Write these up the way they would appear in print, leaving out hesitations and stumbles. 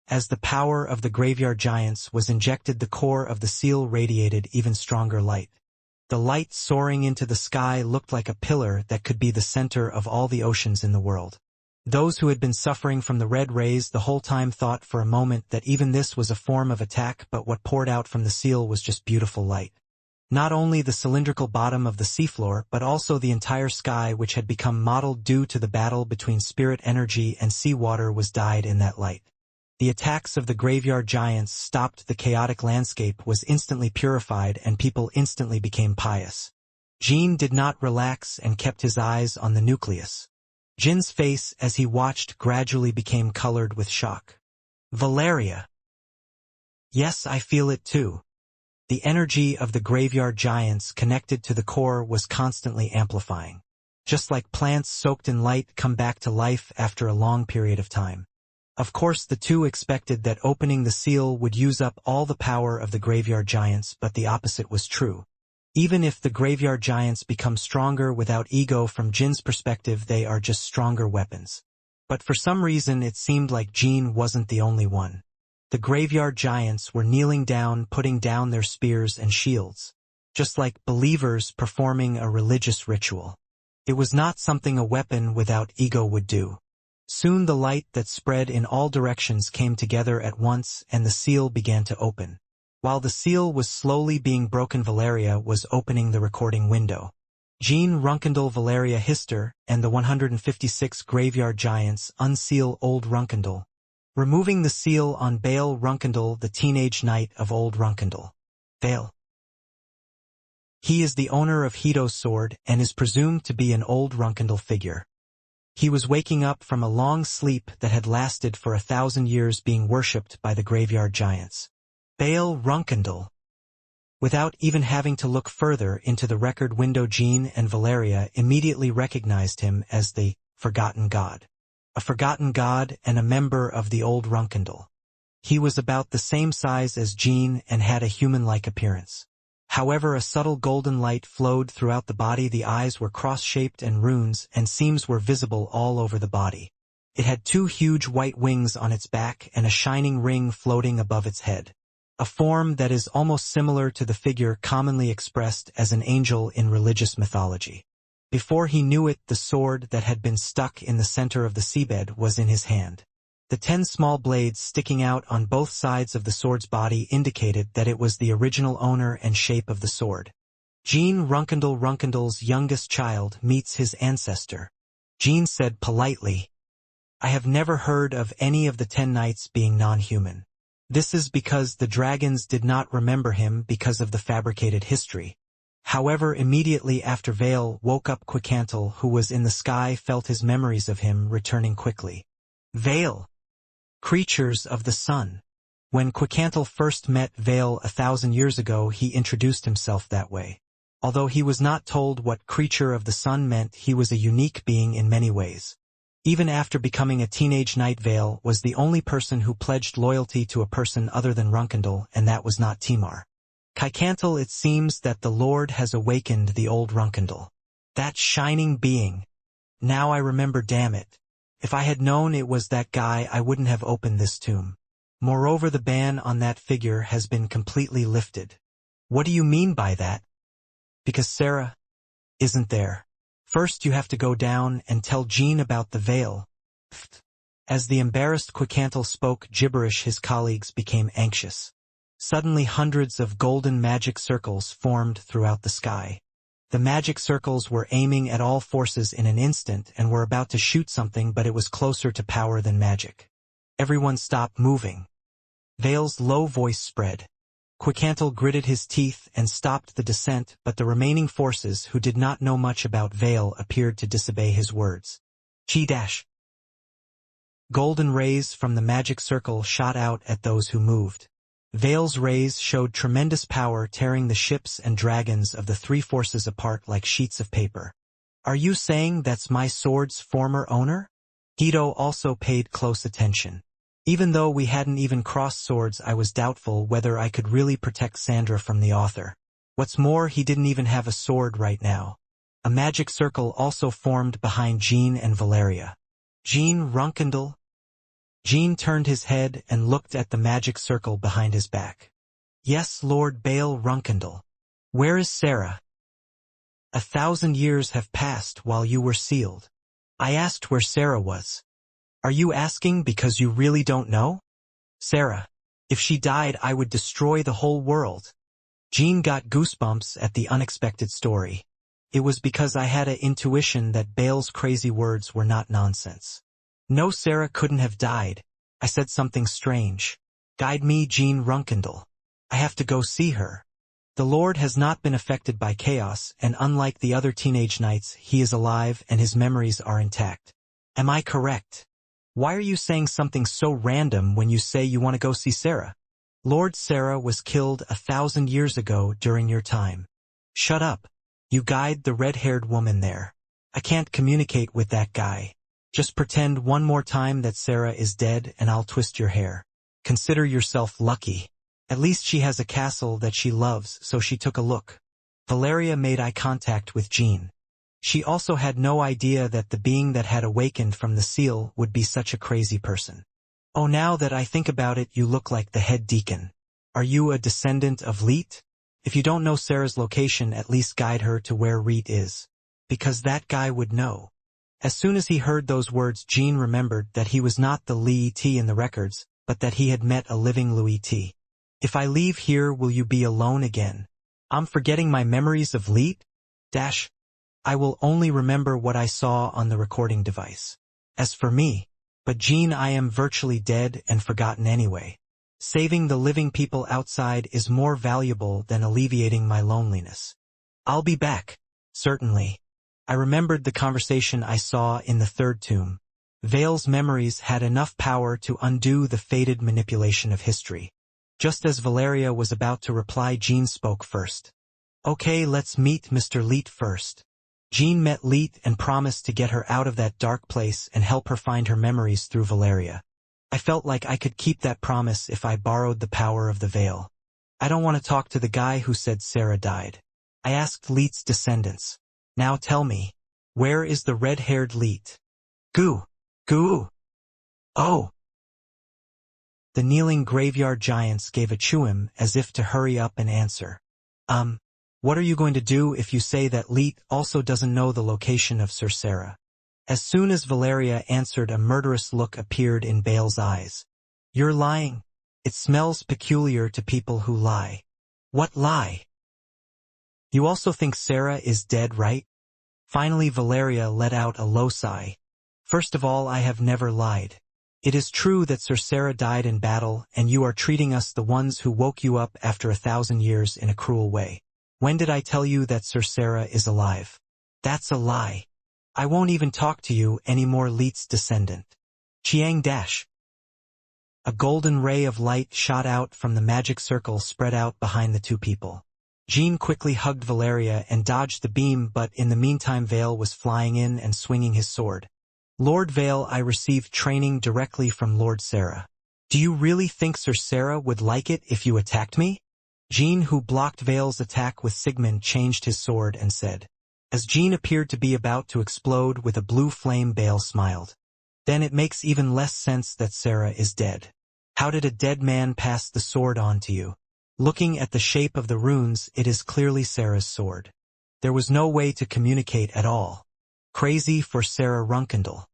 As the power of the graveyard giants was injected, the core of the seal radiated even stronger light. The light soaring into the sky looked like a pillar that could be the center of all the oceans in the world. Those who had been suffering from the red rays the whole time thought for a moment that even this was a form of attack, but what poured out from the seal was just beautiful light. Not only the cylindrical bottom of the seafloor, but also the entire sky, which had become mottled due to the battle between spirit energy and seawater, was dyed in that light. The attacks of the graveyard giants stopped, the chaotic landscape was instantly purified, and people instantly became pious. Jin did not relax and kept his eyes on the nucleus. Jin's face, as he watched, gradually became colored with shock. Valeria. Yes, I feel it too. The energy of the graveyard giants connected to the core was constantly amplifying. Just like plants soaked in light come back to life after a long period of time. Of course, the two expected that opening the seal would use up all the power of the graveyard giants, but the opposite was true. Even if the graveyard giants become stronger without ego, from Jin's perspective they are just stronger weapons. But for some reason it seemed like Jin wasn't the only one. The graveyard giants were kneeling down, putting down their spears and shields. Just like believers performing a religious ritual. It was not something a weapon without ego would do. Soon the light that spread in all directions came together at once, and the seal began to open. While the seal was slowly being broken, Valeria was opening the recording window. Jin Runkendal, Valeria Hister, and the 156 graveyard giants unseal Old Runkendal. Removing the seal on Bale Runkendal, the teenage knight of Old Runkendal. Bale. He is the owner of Hito's sword and is presumed to be an Old Runkendal figure. He was waking up from a long sleep that had lasted for 1,000 years, being worshipped by the graveyard giants. Bale Runkendal. Without even having to look further into the record window, Jin and Valeria immediately recognized him as the Forgotten God. A forgotten god and a member of the Old Runkendal. He was about the same size as Jin and had a human-like appearance. However, a subtle golden light flowed throughout the body, the eyes were cross-shaped and runes and seams were visible all over the body. It had 2 huge white wings on its back and a shining ring floating above its head. A form that is almost similar to the figure commonly expressed as an angel in religious mythology. Before he knew it, the sword that had been stuck in the center of the seabed was in his hand. The 10 small blades sticking out on both sides of the sword's body indicated that it was the original owner and shape of the sword. Jin Runkendal, Runkendal's youngest child, meets his ancestor. Jin said politely, "I have never heard of any of the 10 knights being non-human. This is because the dragons did not remember him because of the fabricated history." However, immediately after Vale woke up, Quicantal, who was in the sky, felt his memories of him returning quickly. Vale. Creatures of the sun. When Quicantal first met Vale 1,000 years ago, he introduced himself that way. Although he was not told what creature of the sun meant, he was a unique being in many ways. Even after becoming a teenage knight, Vale was the only person who pledged loyalty to a person other than Runkendal, and that was not Timar. Quicantal, it seems that the Lord has awakened the Old Runkendal. That shining being. Now I remember, damn it. If I had known it was that guy, I wouldn't have opened this tomb. Moreover, the ban on that figure has been completely lifted. What do you mean by that? Because Sarah isn't there. First you have to go down and tell Jin about the veil. As the embarrassed Quicantal spoke gibberish, his colleagues became anxious. Suddenly hundreds of golden magic circles formed throughout the sky. The magic circles were aiming at all forces in an instant and were about to shoot something, but it was closer to power than magic. Everyone stopped moving. Vale's low voice spread. Quicantal gritted his teeth and stopped the descent, but the remaining forces, who did not know much about Vale, appeared to disobey his words. Chi-dash. Golden rays from the magic circle shot out at those who moved. Vale's rays showed tremendous power, tearing the ships and dragons of the 3 forces apart like sheets of paper. Are you saying that's my sword's former owner? Hito also paid close attention. Even though we hadn't even crossed swords, I was doubtful whether I could really protect Sandra from the author. What's more, he didn't even have a sword right now. A magic circle also formed behind Jin and Valeria. Jin Runkendal? Jean turned his head and looked at the magic circle behind his back. Yes, Lord Bale Runkendall. Where is Sarah? 1,000 years have passed while you were sealed. I asked where Sarah was. Are you asking because you really don't know? Sarah. If she died, I would destroy the whole world. Jean got goosebumps at the unexpected story. It was because I had an intuition that Bale's crazy words were not nonsense. No, Sarah couldn't have died. I said something strange. Guide me, Jean Runkendall. I have to go see her. The Lord has not been affected by chaos, and unlike the other teenage knights, he is alive and his memories are intact. Am I correct? Why are you saying something so random when you say you want to go see Sarah? Lord Sarah was killed 1,000 years ago during your time. Shut up. You guide the red-haired woman there. I can't communicate with that guy. Just pretend one more time that Sarah is dead and I'll twist your hair. Consider yourself lucky. At least she has a castle that she loves, so she took a look. Valeria made eye contact with Jean. She also had no idea that the being that had awakened from the seal would be such a crazy person. Oh, now that I think about it, you look like the head deacon. Are you a descendant of Leet? If you don't know Sarah's location, at least guide her to where Reet is. Because that guy would know. As soon as he heard those words, Jean remembered that he was not the Lee T in the records, but that he had met a living Louis T. If I leave here, will you be alone again? I'm forgetting my memories of Leet? I will only remember what I saw on the recording device. As for me, but Jean, I am virtually dead and forgotten anyway. Saving the living people outside is more valuable than alleviating my loneliness. I'll be back. Certainly. I remembered the conversation I saw in the third tomb. Vale's memories had enough power to undo the fated manipulation of history. Just as Valeria was about to reply, Jean spoke first. Okay, let's meet Mr. Leet first. Jean met Leet and promised to get her out of that dark place and help her find her memories through Valeria. I felt like I could keep that promise if I borrowed the power of the veil. I don't want to talk to the guy who said Sarah died. I asked Leet's descendants. Now tell me, where is the red-haired Leet? Goo! Oh! The kneeling graveyard giants gave a chewim as if to hurry up and answer. What are you going to do if you say that Leet also doesn't know the location of Sir Sarah? As soon as Valeria answered, a murderous look appeared in Bale's eyes. You're lying. It smells peculiar to people who lie. What lie? You also think Sarah is dead, right? Finally, Valeria let out a low sigh. First of all, I have never lied. It is true that Sir Sarah died in battle, and you are treating us, the ones who woke you up after 1,000 years, in a cruel way. When did I tell you that Sir Sarah is alive? That's a lie. I won't even talk to you anymore, Leet's descendant. Chiang dash. A golden ray of light shot out from the magic circle spread out behind the two people. Jean quickly hugged Valeria and dodged the beam, but in the meantime Vale was flying in and swinging his sword. Lord Vale, I received training directly from Lord Sarah. Do you really think Sir Sarah would like it if you attacked me? Jean, who blocked Vale's attack with Sigmund, changed his sword and said. As Jean appeared to be about to explode with a blue flame, Vale smiled. Then it makes even less sense that Sarah is dead. How did a dead man pass the sword on to you? Looking at the shape of the runes, it is clearly Sarah's sword. There was no way to communicate at all. Crazy for Sarah Runkendall.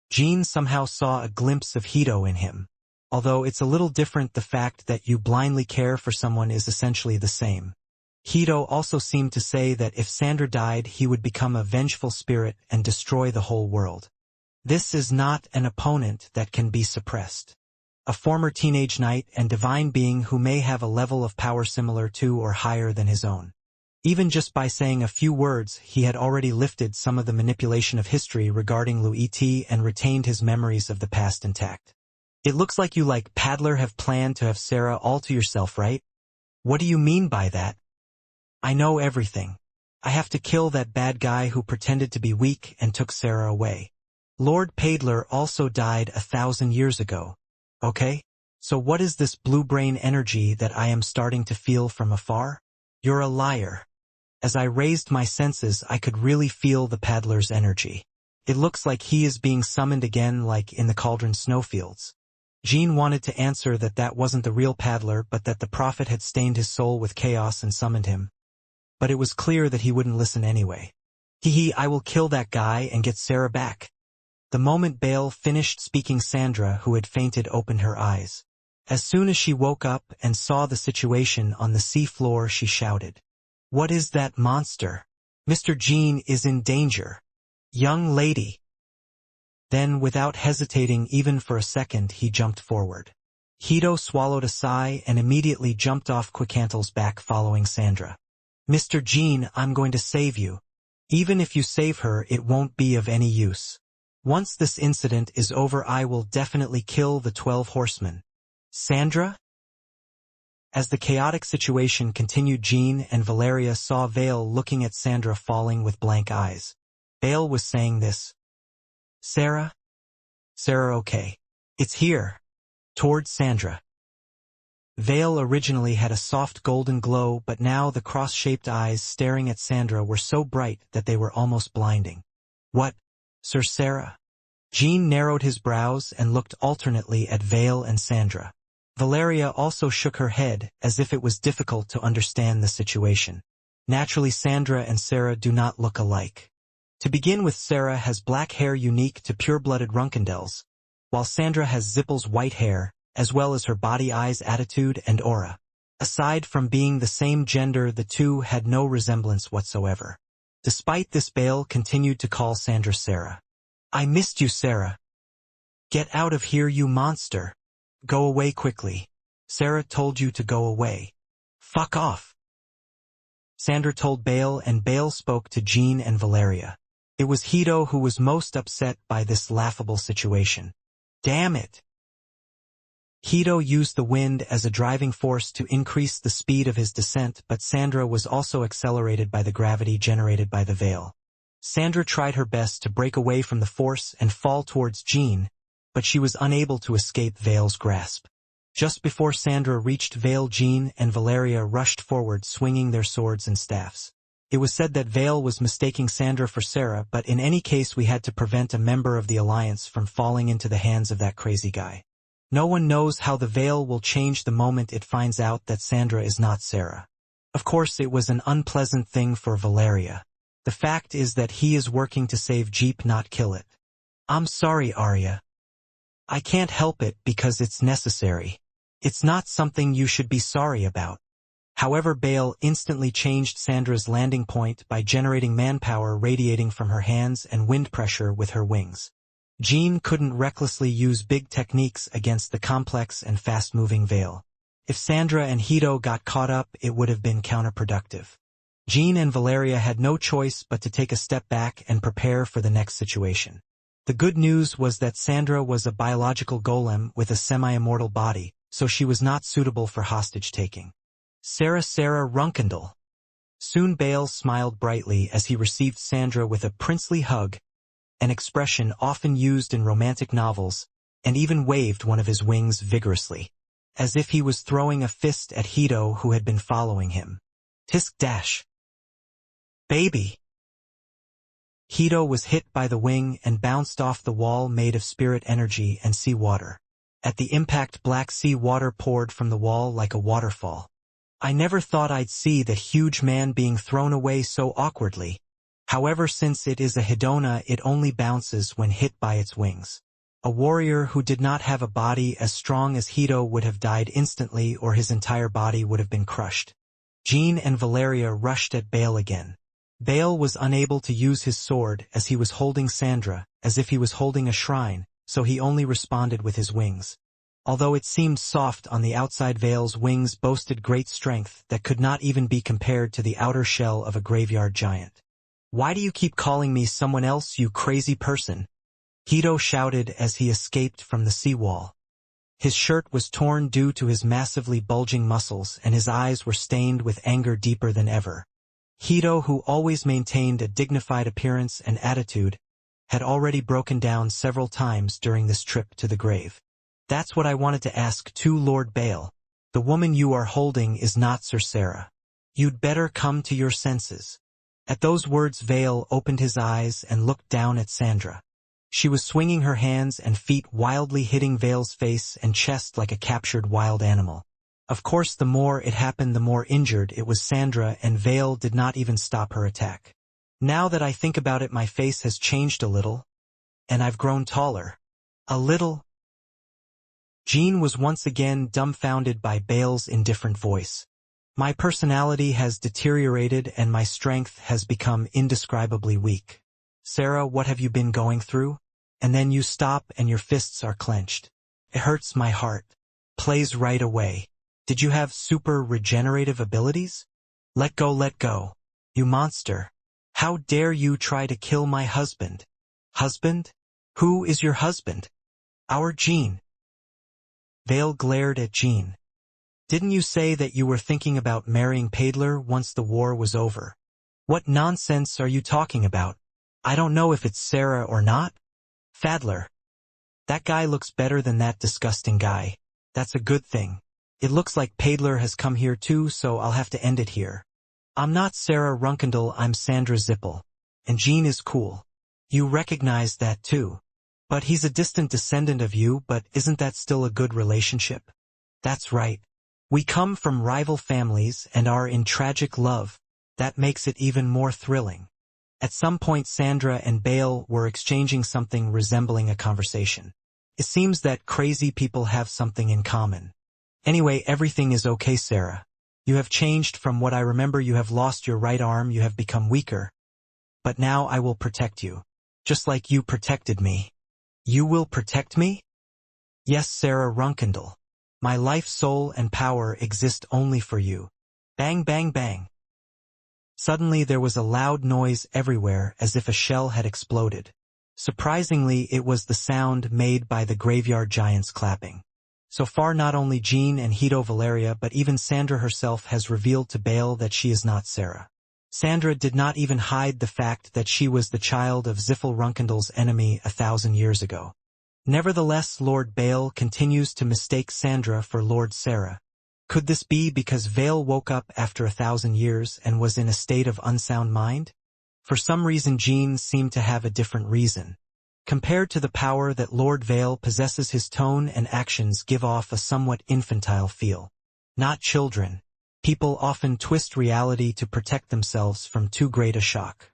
Jean somehow saw a glimpse of Hito in him. Although it's a little different, the fact that you blindly care for someone is essentially the same. Hito also seemed to say that if Sandra died, he would become a vengeful spirit and destroy the whole world. This is not an opponent that can be suppressed. A former teenage knight and divine being who may have a level of power similar to or higher than his own. Even just by saying a few words, he had already lifted some of the manipulation of history regarding Louis T and retained his memories of the past intact. It looks like you, like Paddler, have planned to have Sarah all to yourself, right? What do you mean by that? I know everything. I have to kill that bad guy who pretended to be weak and took Sarah away. Lord Paddler also died 1,000 years ago. Okay? So what is this blue brain energy that I am starting to feel from afar? You're a liar. As I raised my senses, I could really feel the Paddler's energy. It looks like he is being summoned again, like in the Cauldron Snowfields. Jean wanted to answer that that wasn't the real paddler but that the prophet had stained his soul with chaos and summoned him. But it was clear that he wouldn't listen anyway. Hee, I will kill that guy and get Sarah back. The moment Bale finished speaking, Sandra, who had fainted, opened her eyes. As soon as she woke up and saw the situation on the sea floor, she shouted, "What is that monster? Mr. Jean is in danger. Young lady." Then, without hesitating even for a second, he jumped forward. Hito swallowed a sigh and immediately jumped off Quickantle's back following Sandra. "Mr. Jean, I'm going to save you. Even if you save her, it won't be of any use. Once this incident is over, I will definitely kill the 12 horsemen. Sandra?" As the chaotic situation continued, Jean and Valeria saw Vale looking at Sandra, falling with blank eyes. Vale was saying this. "Sarah? Sarah, okay. It's here." Toward Sandra. Vale originally had a soft golden glow, but now the cross-shaped eyes staring at Sandra were so bright that they were almost blinding. "What, Sir Sarah?" Jean narrowed his brows and looked alternately at Vale and Sandra. Valeria also shook her head, as if it was difficult to understand the situation. Naturally, Sandra and Sarah do not look alike. To begin with, Sarah has black hair unique to pure-blooded Runkendels, while Sandra has Zippel's white hair, as well as her body, eyes, attitude, and aura. Aside from being the same gender, the two had no resemblance whatsoever. Despite this, Bale continued to call Sandra Sarah. "I missed you, Sarah. Get out of here, you monster. Go away quickly. Sarah told you to go away. Fuck off." Sandra told Bale, and Bale spoke to Jean and Valeria. It was Hito who was most upset by this laughable situation. "Damn it." Hito used the wind as a driving force to increase the speed of his descent, but Sandra was also accelerated by the gravity generated by the veil. Sandra tried her best to break away from the force and fall towards Jean, but she was unable to escape Vale's grasp. Just before Sandra reached Vale, Jean and Valeria rushed forward, swinging their swords and staffs. It was said that Vale was mistaking Sandra for Sarah, but in any case we had to prevent a member of the Alliance from falling into the hands of that crazy guy. No one knows how the Veil will change the moment it finds out that Sandra is not Sarah. Of course, it was an unpleasant thing for Valeria. The fact is that he is working to save Jeep, not kill it. "I'm sorry, Arya. I can't help it because it's necessary. It's not something you should be sorry about." However, Bale instantly changed Sandra's landing point by generating manpower radiating from her hands and wind pressure with her wings. Jean couldn't recklessly use big techniques against the complex and fast-moving Veil. If Sandra and Hito got caught up, it would have been counterproductive. Jean and Valeria had no choice but to take a step back and prepare for the next situation. The good news was that Sandra was a biological golem with a semi-immortal body, so she was not suitable for hostage-taking. Sarah Runkendel. Soon Bale smiled brightly as he received Sandra with a princely hug, an expression often used in romantic novels, and even waved one of his wings vigorously, as if he was throwing a fist at Hito, who had been following him. Tisk dash. Baby! Hito was hit by the wing and bounced off the wall made of spirit energy and sea water. At the impact, black sea water poured from the wall like a waterfall. I never thought I'd see that huge man being thrown away so awkwardly. However, since it is a Hedona, it only bounces when hit by its wings. A warrior who did not have a body as strong as Hito would have died instantly, or his entire body would have been crushed. Jean and Valeria rushed at Bale again. Bale was unable to use his sword as he was holding Sandra, as if he was holding a shrine, so he only responded with his wings. Although it seemed soft on the outside, Vale's wings boasted great strength that could not even be compared to the outer shell of a graveyard giant. "Why do you keep calling me someone else, you crazy person?" Hito shouted as he escaped from the seawall. His shirt was torn due to his massively bulging muscles, and his eyes were stained with anger deeper than ever. Hito, who always maintained a dignified appearance and attitude, had already broken down several times during this trip to the grave. "That's what I wanted to ask too, Lord Bale. The woman you are holding is not Sir Sarah. You'd better come to your senses." At those words, Vale opened his eyes and looked down at Sandra. She was swinging her hands and feet wildly, hitting Vale's face and chest like a captured wild animal. Of course, the more it happened, the more injured it was Sandra, and Vale did not even stop her attack. Now that I think about it, my face has changed a little, and I've grown taller. A little. Jean was once again dumbfounded by Vale's indifferent voice. My personality has deteriorated and my strength has become indescribably weak. Sarah, what have you been going through? And then you stop and your fists are clenched. It hurts my heart. Plays right away. Did you have super regenerative abilities? Let go, you monster. How dare you try to kill my husband? Husband? Who is your husband? Our Jean. Vale glared at Jean. Didn't you say that you were thinking about marrying Paidler once the war was over? What nonsense are you talking about? I don't know if it's Sarah or not. Fadler. That guy looks better than that disgusting guy. That's a good thing. It looks like Paidler has come here too, so I'll have to end it here. I'm not Sarah Runkendall, I'm Sandra Zippel. And Jean is cool. You recognize that too. But he's a distant descendant of you, but isn't that still a good relationship? That's right. We come from rival families and are in tragic love. That makes it even more thrilling. At some point Sandra and Vale were exchanging something resembling a conversation. It seems that crazy people have something in common. Anyway, everything is okay, Sarah. You have changed from what I remember. You have lost your right arm, you have become weaker. But now I will protect you. Just like you protected me. You will protect me? Yes, Sarah Runkendall. My life, soul, and power exist only for you. Bang, bang, bang. Suddenly there was a loud noise everywhere as if a shell had exploded. Surprisingly, it was the sound made by the graveyard giants clapping. So far not only Jean and Hito Valeria but even Sandra herself has revealed to Vale that she is not Sarah. Sandra did not even hide the fact that she was the child of Ziffel Runkendall's enemy 1,000 years ago. Nevertheless, Lord Vale continues to mistake Sandra for Lord Sarah. Could this be because Vale woke up after 1,000 years and was in a state of unsound mind? For some reason Jean seemed to have a different reason. Compared to the power that Lord Vale possesses, his tone and actions give off a somewhat infantile feel. Not children. People often twist reality to protect themselves from too great a shock.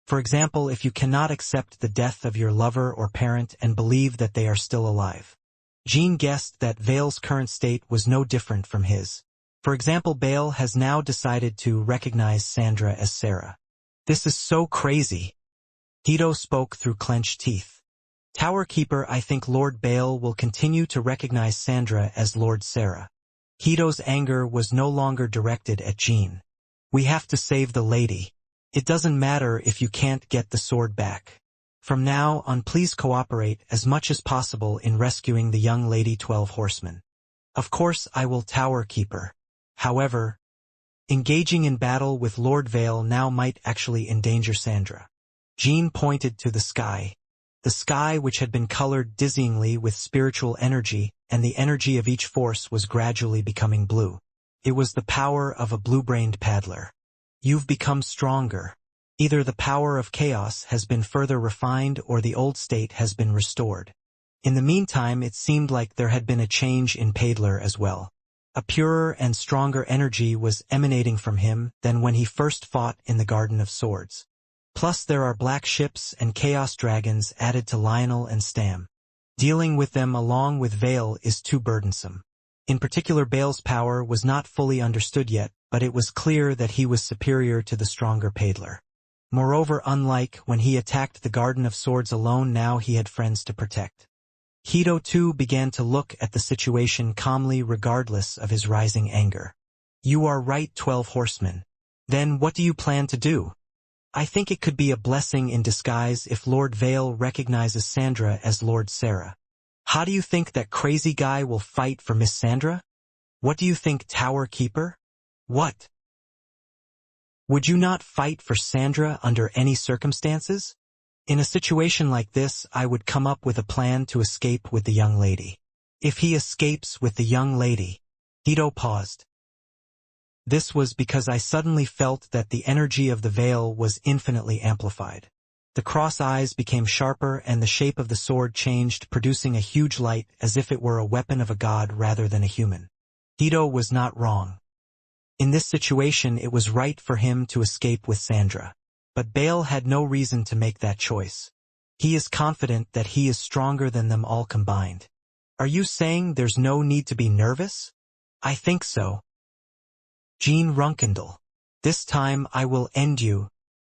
For example, if you cannot accept the death of your lover or parent and believe that they are still alive. Jean guessed that Vale's current state was no different from his. For example, Vale has now decided to recognize Sandra as Sarah. This is so crazy. Hito spoke through clenched teeth. Tower Keeper, I think Lord Vale will continue to recognize Sandra as Lord Sarah. Hito's anger was no longer directed at Jean. We have to save the lady. It doesn't matter if you can't get the sword back. From now on, please cooperate as much as possible in rescuing the young lady 12 Horsemen. Of course I will, Tower Keeper. However, engaging in battle with Lord Vale now might actually endanger Sandra. Jean pointed to the sky. The sky, which had been colored dizzyingly with spiritual energy, and the energy of each force was gradually becoming blue. It was the power of a blue-brained paddler. You've become stronger. Either the power of chaos has been further refined or the old state has been restored. In the meantime, it seemed like there had been a change in Paidler as well. A purer and stronger energy was emanating from him than when he first fought in the Garden of Swords. Plus there are black ships and chaos dragons added to Lionel and Stam. Dealing with them along with Vale is too burdensome. In particular, Vale's power was not fully understood yet, but it was clear that he was superior to the stronger Paidler. Moreover, unlike when he attacked the Garden of Swords alone, now he had friends to protect. Hito too began to look at the situation calmly regardless of his rising anger. You are right, 12 Horsemen. Then what do you plan to do? I think it could be a blessing in disguise if Lord Vale recognizes Sandra as Lord Sarah. How do you think that crazy guy will fight for Miss Sandra? What do you think, Tower Keeper? What? Would you not fight for Sandra under any circumstances? In a situation like this, I would come up with a plan to escape with the young lady. If he escapes with the young lady. Hito paused. This was because I suddenly felt that the energy of the Vale was infinitely amplified. The cross eyes became sharper and the shape of the sword changed, producing a huge light as if it were a weapon of a god rather than a human. Hito was not wrong. In this situation it was right for him to escape with Sandra. But Bale had no reason to make that choice. He is confident that he is stronger than them all combined. Are you saying there's no need to be nervous? I think so. Jean Runkendal. This time I will end you.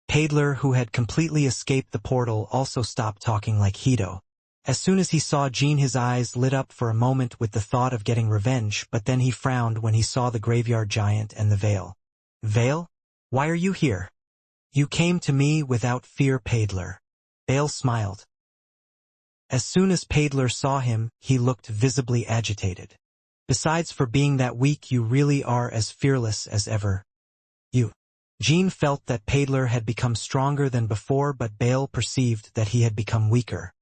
Paidler, who had completely escaped the portal, also stopped talking like Hito. As soon as he saw Jean, his eyes lit up for a moment with the thought of getting revenge, but then he frowned when he saw the graveyard giant and the veil. Veil? Why are you here? You came to me without fear, Paidler. Bale smiled. As soon as Paidler saw him, he looked visibly agitated. Besides, for being that weak, you really are as fearless as ever. You. Jean felt that Paidler had become stronger than before, but Bale perceived that he had become weaker.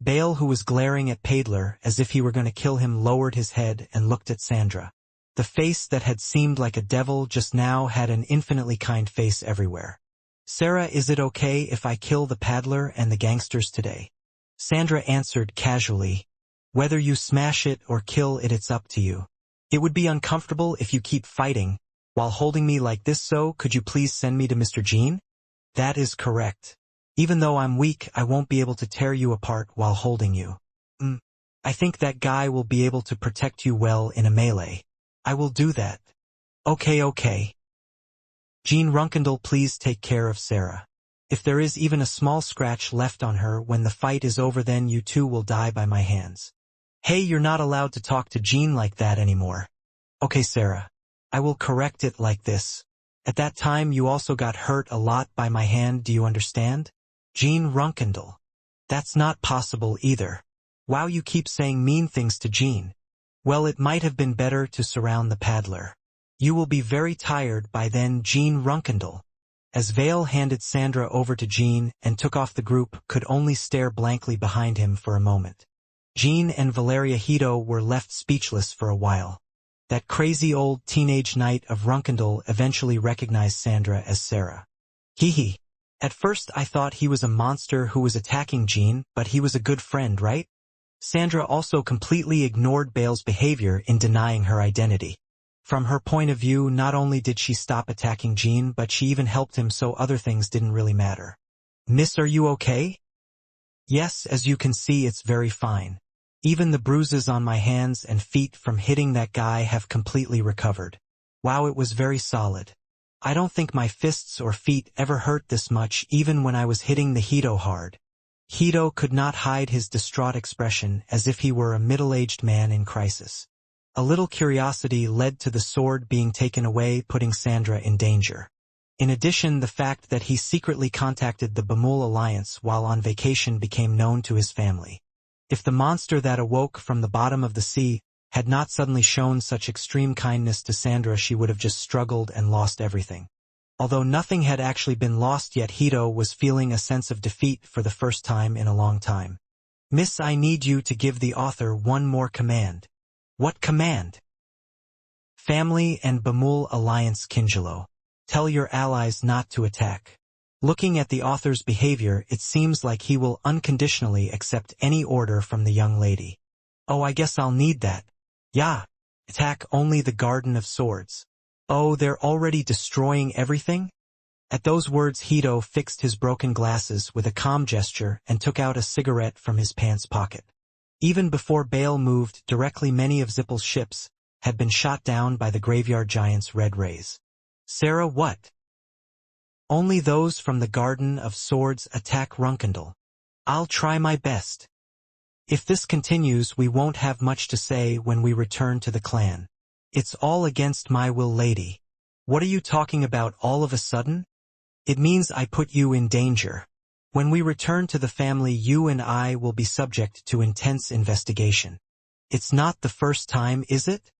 Bale, who was glaring at Paidler as if he were going to kill him, lowered his head and looked at Sandra. The face that had seemed like a devil just now had an infinitely kind face everywhere. Sarah, is it okay if I kill the paddler and the gangsters today? Sandra answered casually. Whether you smash it or kill it, it's up to you. It would be uncomfortable if you keep fighting while holding me like this, so could you please send me to Mr. Jean? That is correct. Even though I'm weak, I won't be able to tear you apart while holding you. I think that guy will be able to protect you well in a melee. I will do that. Okay. Jean Runkendal, please take care of Sarah. If there is even a small scratch left on her when the fight is over, then you too will die by my hands. Hey, you're not allowed to talk to Jean like that anymore. Okay, Sarah. I will correct it like this. At that time you also got hurt a lot by my hand, do you understand? Jean Runkendal. That's not possible either. Wow, you keep saying mean things to Jean. Well, it might have been better to surround the paddler. You will be very tired by then, Jean Runkendal. As Vale handed Sandra over to Jean and took off, the group could only stare blankly behind him for a moment. Jean and Valeria Hito were left speechless for a while. That crazy old teenage knight of Runkendal eventually recognized Sandra as Sarah. Hee. At first I thought he was a monster who was attacking Jean, but he was a good friend, right? Sandra also completely ignored Bale's behavior in denying her identity. From her point of view, not only did she stop attacking Jean, but she even helped him, so other things didn't really matter. Miss, are you okay? Yes, as you can see, it's very fine. Even the bruises on my hands and feet from hitting that guy have completely recovered. Wow, it was very solid. I don't think my fists or feet ever hurt this much, even when I was hitting the Hito hard. Hito could not hide his distraught expression, as if he were a middle-aged man in crisis. A little curiosity led to the sword being taken away, putting Sandra in danger. In addition, the fact that he secretly contacted the Bamul Alliance while on vacation became known to his family. If the monster that awoke from the bottom of the sea had not suddenly shown such extreme kindness to Sandra, she would have just struggled and lost everything. Although nothing had actually been lost yet, Hito was feeling a sense of defeat for the first time in a long time. Miss, I need you to give the author one more command. What command? Family and Bamul Alliance Kinjalo. Tell your allies not to attack. Looking at the author's behavior, it seems like he will unconditionally accept any order from the young lady. Oh, I guess I'll need that. Yeah. Attack only the Garden of Swords. Oh, they're already destroying everything? At those words, Hito fixed his broken glasses with a calm gesture and took out a cigarette from his pants pocket. Even before Bale moved directly, many of Zippel's ships had been shot down by the graveyard giant's red rays. Sarah, what? Only those from the Garden of Swords attack Runkendal. I'll try my best. If this continues, we won't have much to say when we return to the clan. It's all against my will, lady. What are you talking about all of a sudden? It means I put you in danger. When we return to the family, you and I will be subject to intense investigation. It's not the first time, is it?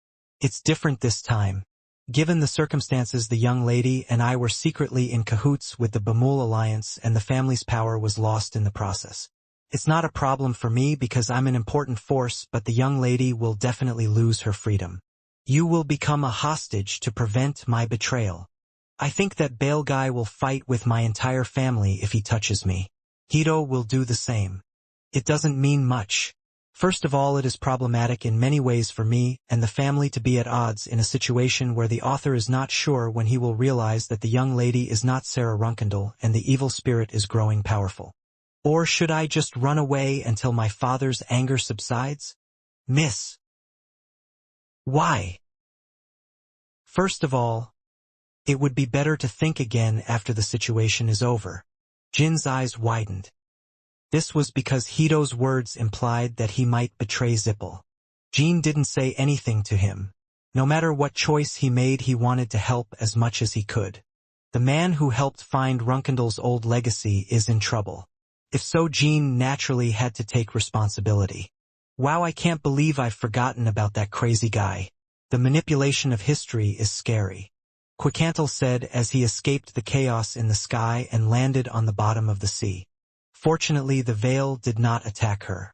It's different this time. Given the circumstances, the young lady and I were secretly in cahoots with the Bamul Alliance, and the family's power was lost in the process. It's not a problem for me because I'm an important force, but the young lady will definitely lose her freedom. You will become a hostage to prevent my betrayal. I think that Bale guy will fight with my entire family if he touches me. Hito will do the same. It doesn't mean much. First of all, it is problematic in many ways for me and the family to be at odds in a situation where the author is not sure when he will realize that the young lady is not Sarah Runkendall and the evil spirit is growing powerful. Or should I just run away until my father's anger subsides? Miss. Why? First of all, it would be better to think again after the situation is over. Jin's eyes widened. This was because Hito's words implied that he might betray Zippel. Jin didn't say anything to him. No matter what choice he made, he wanted to help as much as he could. The man who helped find Runkendall's old legacy is in trouble. If so, Jin naturally had to take responsibility. Wow, I can't believe I've forgotten about that crazy guy. The manipulation of history is scary. Quikantle said as he escaped the chaos in the sky and landed on the bottom of the sea. Fortunately, the Veil did not attack her.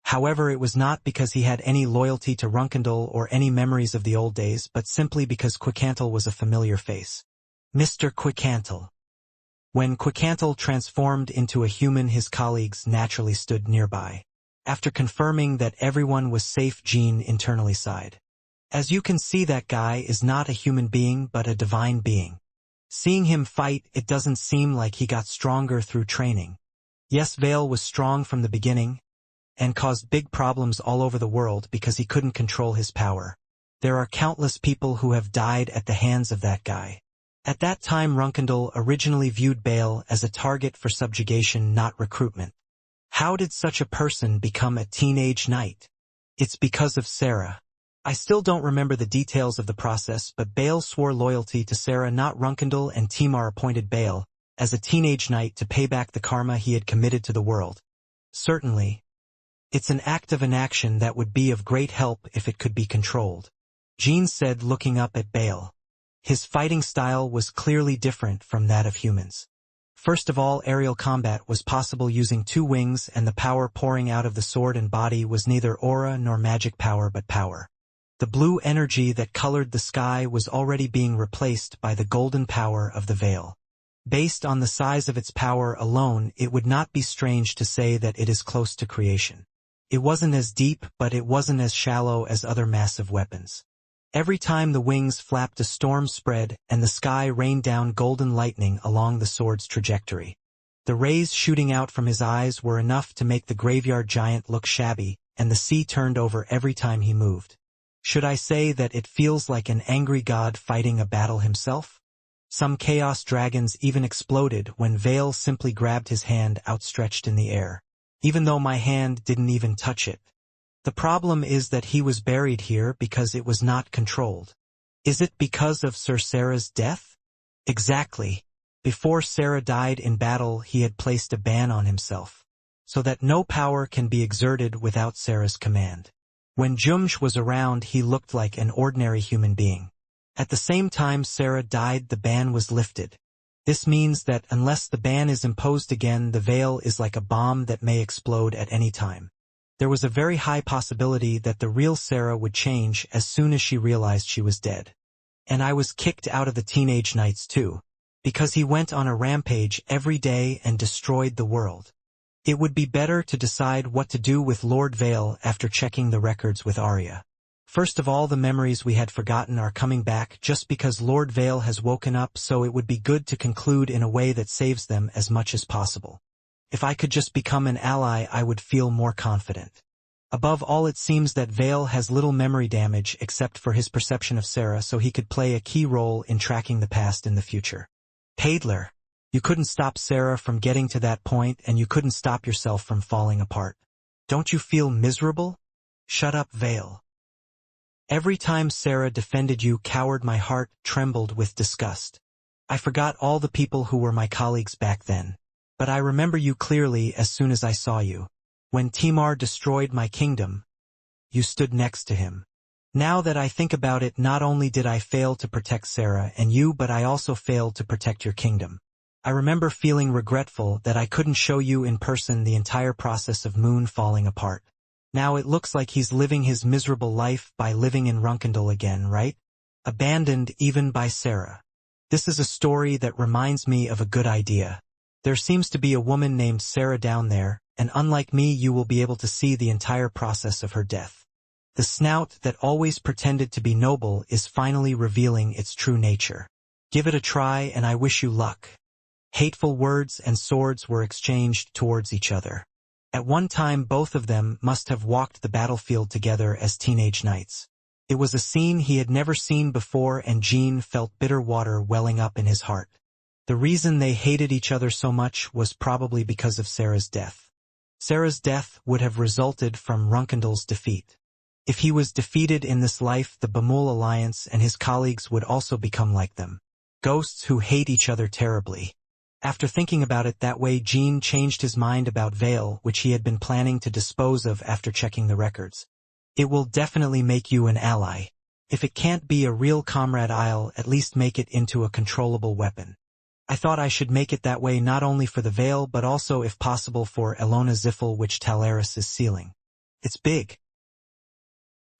However, it was not because he had any loyalty to Runkendall or any memories of the old days, but simply because Quikantle was a familiar face. Mr. Quikantle. When Quikantle transformed into a human, his colleagues naturally stood nearby. After confirming that everyone was safe, Jin internally sighed. As you can see, that guy is not a human being but a divine being. Seeing him fight, it doesn't seem like he got stronger through training. Yes, Veil was strong from the beginning, and caused big problems all over the world because he couldn't control his power. There are countless people who have died at the hands of that guy. At that time, Runkendall originally viewed Veil as a target for subjugation, not recruitment. How did such a person become a teenage knight? It's because of Sarah. I still don't remember the details of the process, but Bale swore loyalty to Sarah, not Runkendall, and Timar appointed Bale as a teenage knight to pay back the karma he had committed to the world. Certainly, it's an act of inaction that would be of great help if it could be controlled. Jin said, looking up at Bale. His fighting style was clearly different from that of humans. First of all, aerial combat was possible using 2 wings, and the power pouring out of the sword and body was neither aura nor magic power but power. The blue energy that colored the sky was already being replaced by the golden power of the Veil. Based on the size of its power alone, it would not be strange to say that it is close to creation. It wasn't as deep, but it wasn't as shallow as other massive weapons. Every time the wings flapped, a storm spread, and the sky rained down golden lightning along the sword's trajectory. The rays shooting out from his eyes were enough to make the graveyard giant look shabby, and the sea turned over every time he moved. Should I say that it feels like an angry god fighting a battle himself? Some chaos dragons even exploded when Veil simply grabbed his hand outstretched in the air, even though my hand didn't even touch it. The problem is that he was buried here because it was not controlled. Is it because of Sir Sarah's death? Exactly. Before Sarah died in battle, he had placed a ban on himself, so that no power can be exerted without Sarah's command. When Jumj was around, he looked like an ordinary human being. At the same time Sarah died, the ban was lifted. This means that unless the ban is imposed again, the Veil is like a bomb that may explode at any time. There was a very high possibility that the real Sarah would change as soon as she realized she was dead. And I was kicked out of the Teenage Knights too, because he went on a rampage every day and destroyed the world. It would be better to decide what to do with Lord Veil after checking the records with Arya. First of all, the memories we had forgotten are coming back just because Lord Veil has woken up, so it would be good to conclude in a way that saves them as much as possible. If I could just become an ally, I would feel more confident. Above all, it seems that Veil has little memory damage except for his perception of Sarah, so he could play a key role in tracking the past in the future. Paidler, you couldn't stop Sarah from getting to that point, and you couldn't stop yourself from falling apart. Don't you feel miserable? Shut up, Veil. Every time Sarah defended you, coward, my heart trembled with disgust. I forgot all the people who were my colleagues back then. But I remember you clearly as soon as I saw you. When Timar destroyed my kingdom, you stood next to him. Now that I think about it, not only did I fail to protect Sarah and you, but I also failed to protect your kingdom. I remember feeling regretful that I couldn't show you in person the entire process of Moon falling apart. Now it looks like he's living his miserable life by living in Runkendall again, right? Abandoned even by Sarah. This is a story that reminds me of a good idea. There seems to be a woman named Sarah down there, and unlike me you will be able to see the entire process of her death. The snout that always pretended to be noble is finally revealing its true nature. Give it a try and I wish you luck." Hateful words and swords were exchanged towards each other. At one time both of them must have walked the battlefield together as teenage knights. It was a scene he had never seen before, and Jean felt bitter water welling up in his heart. The reason they hated each other so much was probably because of Sarah's death. Sarah's death would have resulted from Runkendal's defeat. If he was defeated in this life, the Bamul Alliance and his colleagues would also become like them. Ghosts who hate each other terribly. After thinking about it that way, Jean changed his mind about Vale, which he had been planning to dispose of after checking the records. It will definitely make you an ally. If it can't be a real comrade, I'll at least make it into a controllable weapon. I thought I should make it that way not only for the Vale but also, if possible, for Elona Ziffel, which Talaris is sealing. It's big.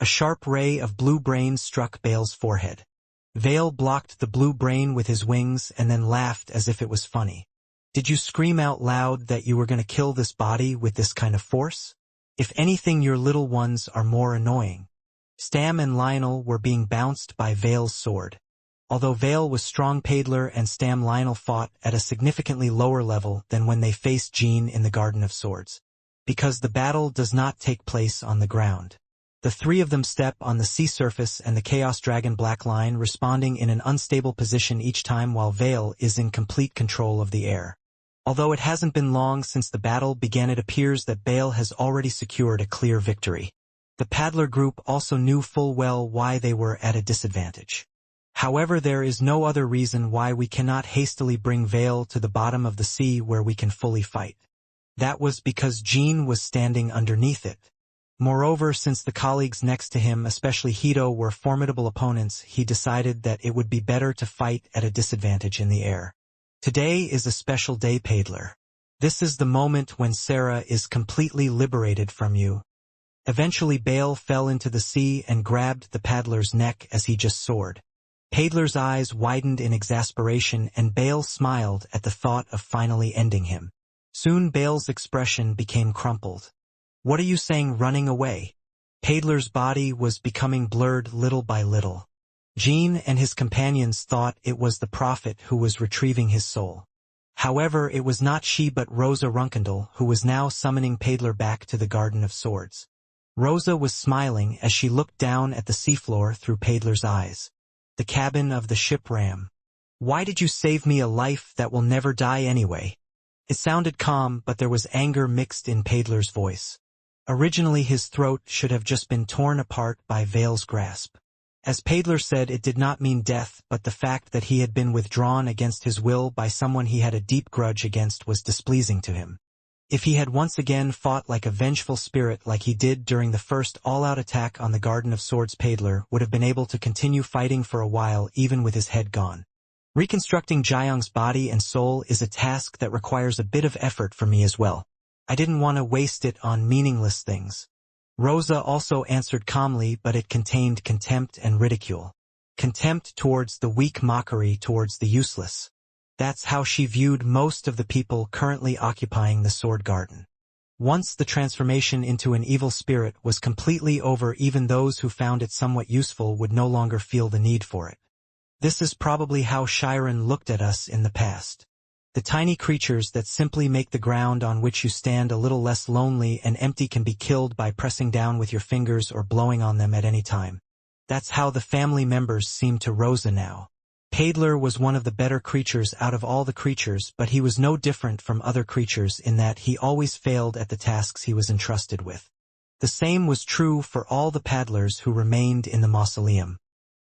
A sharp ray of blue brain struck Bale's forehead. Vale blocked the blue brain with his wings and then laughed as if it was funny. "Did you scream out loud that you were going to kill this body with this kind of force? If anything, your little ones are more annoying." Stam and Lionel were being bounced by Vale's sword. Although Vale was strong, Paidler and Stam Lionel fought at a significantly lower level than when they faced Jean in the Garden of Swords. Because the battle does not take place on the ground. The three of them step on the sea surface and the Chaos Dragon Black Line, responding in an unstable position each time, while Vale is in complete control of the air. Although it hasn't been long since the battle began, it appears that Bale has already secured a clear victory. The paddler group also knew full well why they were at a disadvantage. However, there is no other reason why we cannot hastily bring Vale to the bottom of the sea where we can fully fight. That was because Jean was standing underneath it. Moreover, since the colleagues next to him, especially Hito, were formidable opponents, he decided that it would be better to fight at a disadvantage in the air. Today is a special day, Paidler. This is the moment when Sarah is completely liberated from you. Eventually Bale fell into the sea and grabbed the paddler's neck as he just soared. Paidler's eyes widened in exasperation, and Bale smiled at the thought of finally ending him. Soon Bale's expression became crumpled. "What are you saying, running away?" Paidler's body was becoming blurred little by little. Jean and his companions thought it was the prophet who was retrieving his soul. However, it was not she but Rosa Runkendal who was now summoning Paidler back to the Garden of Swords. Rosa was smiling as she looked down at the seafloor through Paidler's eyes. "The cabin of the ship Ram. Why did you save me a life that will never die anyway?" It sounded calm, but there was anger mixed in Paidler's voice. Originally his throat should have just been torn apart by Vale's grasp. As Paidler said, it did not mean death, but the fact that he had been withdrawn against his will by someone he had a deep grudge against was displeasing to him. If he had once again fought like a vengeful spirit like he did during the first all-out attack on the Garden of Swords, Paidler would have been able to continue fighting for a while even with his head gone. Reconstructing Jiang's body and soul is a task that requires a bit of effort for me as well. I didn't want to waste it on meaningless things. Rosa also answered calmly, but it contained contempt and ridicule. Contempt towards the weak, mockery towards the useless. That's how she viewed most of the people currently occupying the Sword Garden. Once the transformation into an evil spirit was completely over, even those who found it somewhat useful would no longer feel the need for it. This is probably how Chiron looked at us in the past. The tiny creatures that simply make the ground on which you stand a little less lonely and empty can be killed by pressing down with your fingers or blowing on them at any time. That's how the family members seem to Rosa now. Paidler was one of the better creatures out of all the creatures, but he was no different from other creatures in that he always failed at the tasks he was entrusted with. The same was true for all the paddlers who remained in the mausoleum.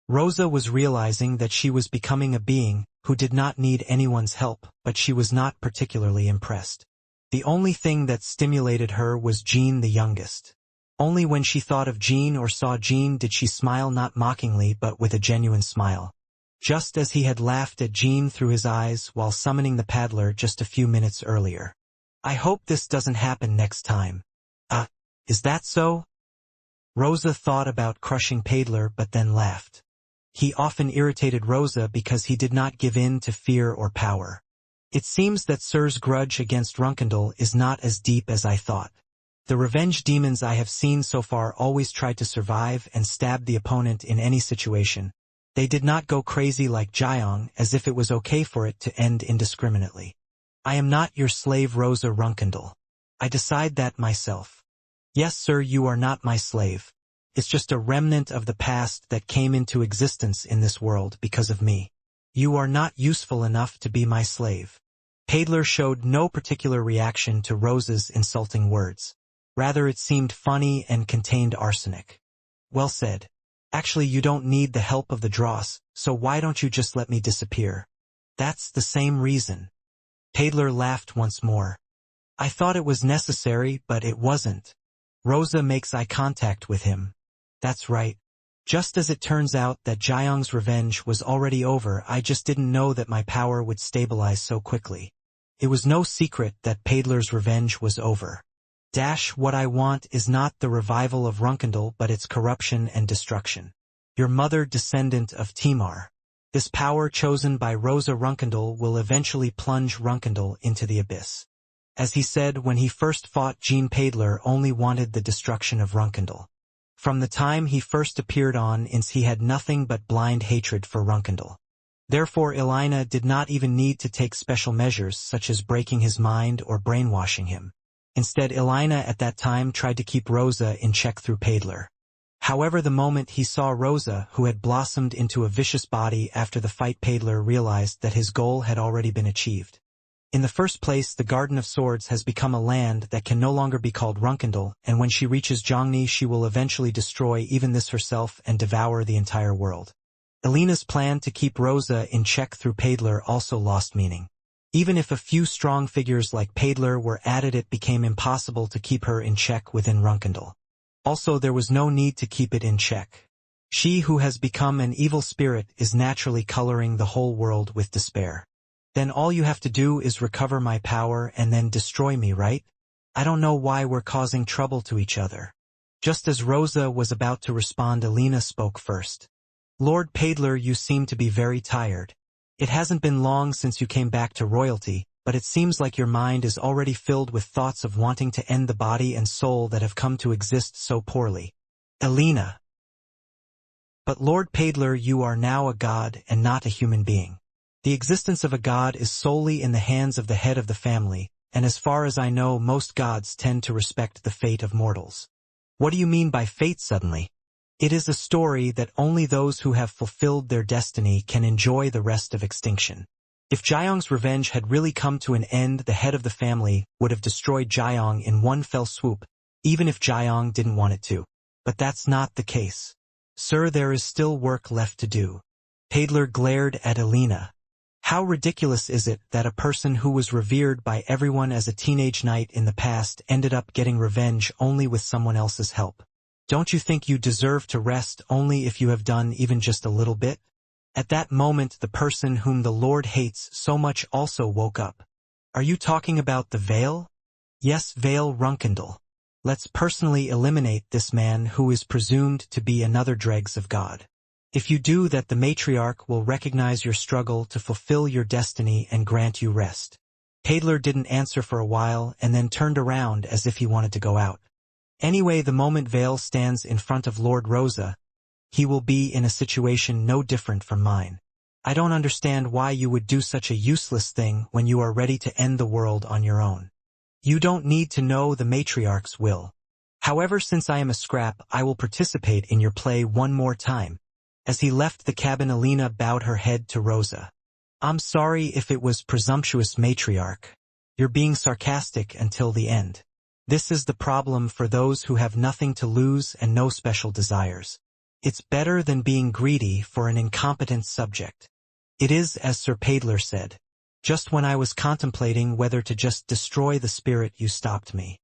Rosa was realizing that she was becoming a being who did not need anyone's help, but she was not particularly impressed. The only thing that stimulated her was Jean the youngest. Only when she thought of Jean or saw Jean did she smile, not mockingly but with a genuine smile. Just as he had laughed at Jean through his eyes while summoning the paddler just a few minutes earlier. "I hope this doesn't happen next time." Is that so?" Rosa thought about crushing Paidler but then laughed. He often irritated Rosa because he did not give in to fear or power. It seems that Sir's grudge against Runkendal is not as deep as I thought. The revenge demons I have seen so far always tried to survive and stab the opponent in any situation. They did not go crazy like Jiang, as if it was okay for it to end indiscriminately. I am not your slave, Rosa Runkendal. I decide that myself. Yes, sir, you are not my slave. It's just a remnant of the past that came into existence in this world because of me. You are not useful enough to be my slave. Paidler showed no particular reaction to Rosa's insulting words. Rather, it seemed funny and contained arsenic. Well said. Actually, you don't need the help of the dross, so why don't you just let me disappear? That's the same reason. Paidler laughed once more. I thought it was necessary, but it wasn't. Rosa makes eye contact with him. That's right. Just as it turns out that Jiang's revenge was already over, I just didn't know that my power would stabilize so quickly. It was no secret that Paidler's revenge was over. What I want is not the revival of Runkendal but its corruption and destruction. Your mother, descendant of Timar. This power chosen by Rosa Runkendal will eventually plunge Runkendal into the abyss. As he said when he first fought Jean, Paidler only wanted the destruction of Runkendal. From the time he first appeared on Ins, he had nothing but blind hatred for Runkendal. Therefore Elena did not even need to take special measures such as breaking his mind or brainwashing him. Instead, Elena at that time tried to keep Rosa in check through Paidler. However, the moment he saw Rosa, who had blossomed into a vicious body after the fight, Paidler realized that his goal had already been achieved. In the first place, the Garden of Swords has become a land that can no longer be called Runkendal, and when she reaches Zhongni she will eventually destroy even this herself and devour the entire world. Elena's plan to keep Rosa in check through Paidler also lost meaning. Even if a few strong figures like Paidler were added, it became impossible to keep her in check within Runkendal. Also, there was no need to keep it in check. She who has become an evil spirit is naturally coloring the whole world with despair. Then all you have to do is recover my power and then destroy me, right? I don't know why we're causing trouble to each other. Just as Rosa was about to respond, Elena spoke first. Lord Paidler, you seem to be very tired. It hasn't been long since you came back to royalty, but it seems like your mind is already filled with thoughts of wanting to end the body and soul that have come to exist so poorly. Elena. But Lord Paidler, you are now a god and not a human being. The existence of a god is solely in the hands of the head of the family, and as far as I know, most gods tend to respect the fate of mortals. What do you mean by fate suddenly? It is a story that only those who have fulfilled their destiny can enjoy the rest of extinction. If Jiang's revenge had really come to an end, the head of the family would have destroyed Jiang in one fell swoop, even if Jiang didn't want it to. But that's not the case. Sir, there is still work left to do. Paidler glared at Elena. How ridiculous is it that a person who was revered by everyone as a teenage knight in the past ended up getting revenge only with someone else's help? Don't you think you deserve to rest only if you have done even just a little bit? At that moment, the person whom the Lord hates so much also woke up. Are you talking about the Veil? Yes, Veil Runkendal. Let's personally eliminate this man who is presumed to be another dregs of God. If you do that, the matriarch will recognize your struggle to fulfill your destiny and grant you rest. Paidler didn't answer for a while and then turned around as if he wanted to go out. Anyway, the moment Veil stands in front of Lord Rosa, he will be in a situation no different from mine. I don't understand why you would do such a useless thing when you are ready to end the world on your own. You don't need to know the matriarch's will. However, since I am a scrap, I will participate in your play one more time. As he left the cabin, Elena bowed her head to Rosa. I'm sorry if it was presumptuous, matriarch. You're being sarcastic until the end. This is the problem for those who have nothing to lose and no special desires. It's better than being greedy for an incompetent subject. It is as Sir Paidler said. Just when I was contemplating whether to just destroy the spirit, you stopped me.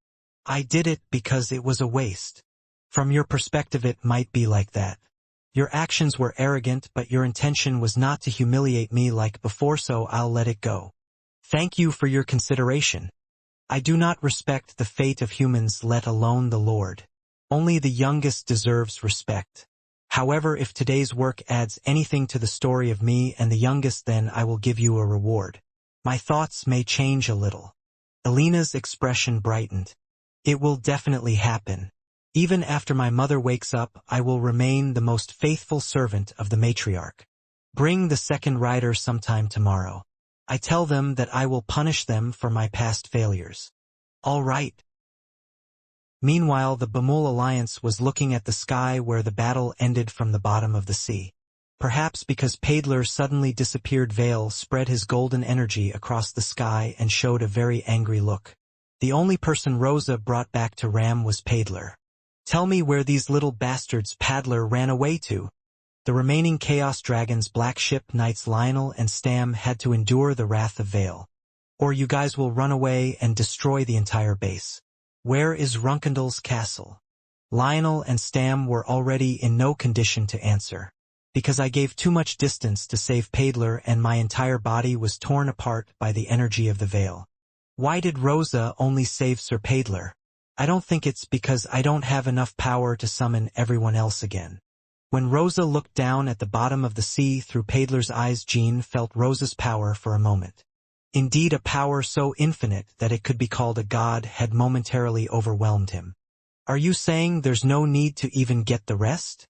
I did it because it was a waste. From your perspective it might be like that. Your actions were arrogant, but your intention was not to humiliate me like before, so I'll let it go. Thank you for your consideration. I do not respect the fate of humans, let alone the Lord. Only the youngest deserves respect. However, if today's work adds anything to the story of me and the youngest, then I will give you a reward. My thoughts may change a little. Elena's expression brightened. It will definitely happen. Even after my mother wakes up, I will remain the most faithful servant of the matriarch. Bring the second rider sometime tomorrow. I tell them that I will punish them for my past failures. All right. Meanwhile, the Bamul Alliance was looking at the sky where the battle ended from the bottom of the sea. Perhaps because Paidler suddenly disappeared, Vale spread his golden energy across the sky and showed a very angry look. The only person Rosa brought back to Ram was Paidler. Tell me where these little bastards Paidler ran away to. The remaining Chaos Dragons Black Ship Knights Lionel and Stam had to endure the wrath of Vale. Or you guys will run away and destroy the entire base. Where is Runkendal's castle? Lionel and Stam were already in no condition to answer. Because I gave too much distance to save Paidler and my entire body was torn apart by the energy of the Vale. Why did Rosa only save Sir Paidler? I don't think it's because I don't have enough power to summon everyone else again. When Rosa looked down at the bottom of the sea through Paidler's eyes, Jean felt Rosa's power for a moment. Indeed, a power so infinite that it could be called a god had momentarily overwhelmed him. Are you saying there's no need to even get the rest?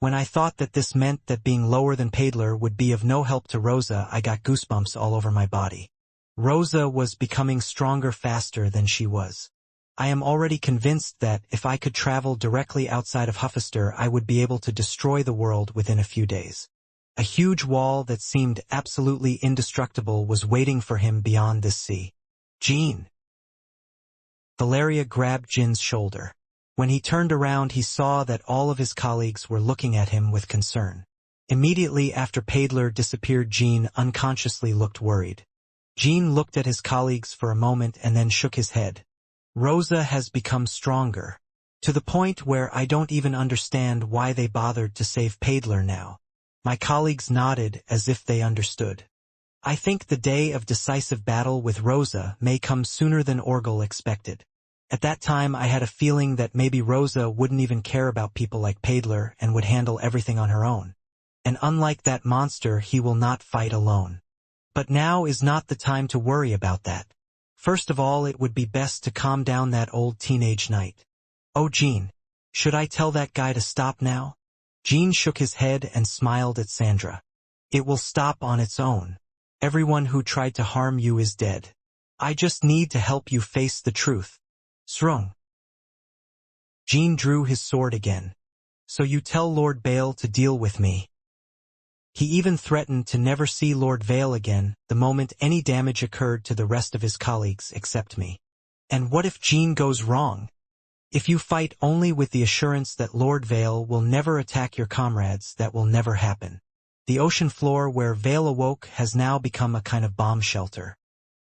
When I thought that this meant that being lower than Paidler would be of no help to Rosa, I got goosebumps all over my body. Rosa was becoming stronger faster than she was. I am already convinced that, if I could travel directly outside of Huffister, I would be able to destroy the world within a few days. A huge wall that seemed absolutely indestructible was waiting for him beyond this sea. Jean! Valeria grabbed Jin's shoulder. When he turned around, he saw that all of his colleagues were looking at him with concern. Immediately after Paidler disappeared, Jean unconsciously looked worried. Jean looked at his colleagues for a moment and then shook his head. Rosa has become stronger, to the point where I don't even understand why they bothered to save Paidler now. My colleagues nodded as if they understood. I think the day of decisive battle with Rosa may come sooner than Orgel expected. At that time I had a feeling that maybe Rosa wouldn't even care about people like Paidler and would handle everything on her own. And unlike that monster, he will not fight alone. But now is not the time to worry about that. First of all, it would be best to calm down that old teenage knight. Oh, Jean, should I tell that guy to stop now? Jean shook his head and smiled at Sandra. It will stop on its own. Everyone who tried to harm you is dead. I just need to help you face the truth. Srung. Jean drew his sword again. So you tell Lord Vale to deal with me. He even threatened to never see Lord Vale again the moment any damage occurred to the rest of his colleagues except me. And what if Jean goes wrong? If you fight only with the assurance that Lord Vale will never attack your comrades, that will never happen. The ocean floor where Vale awoke has now become a kind of bomb shelter.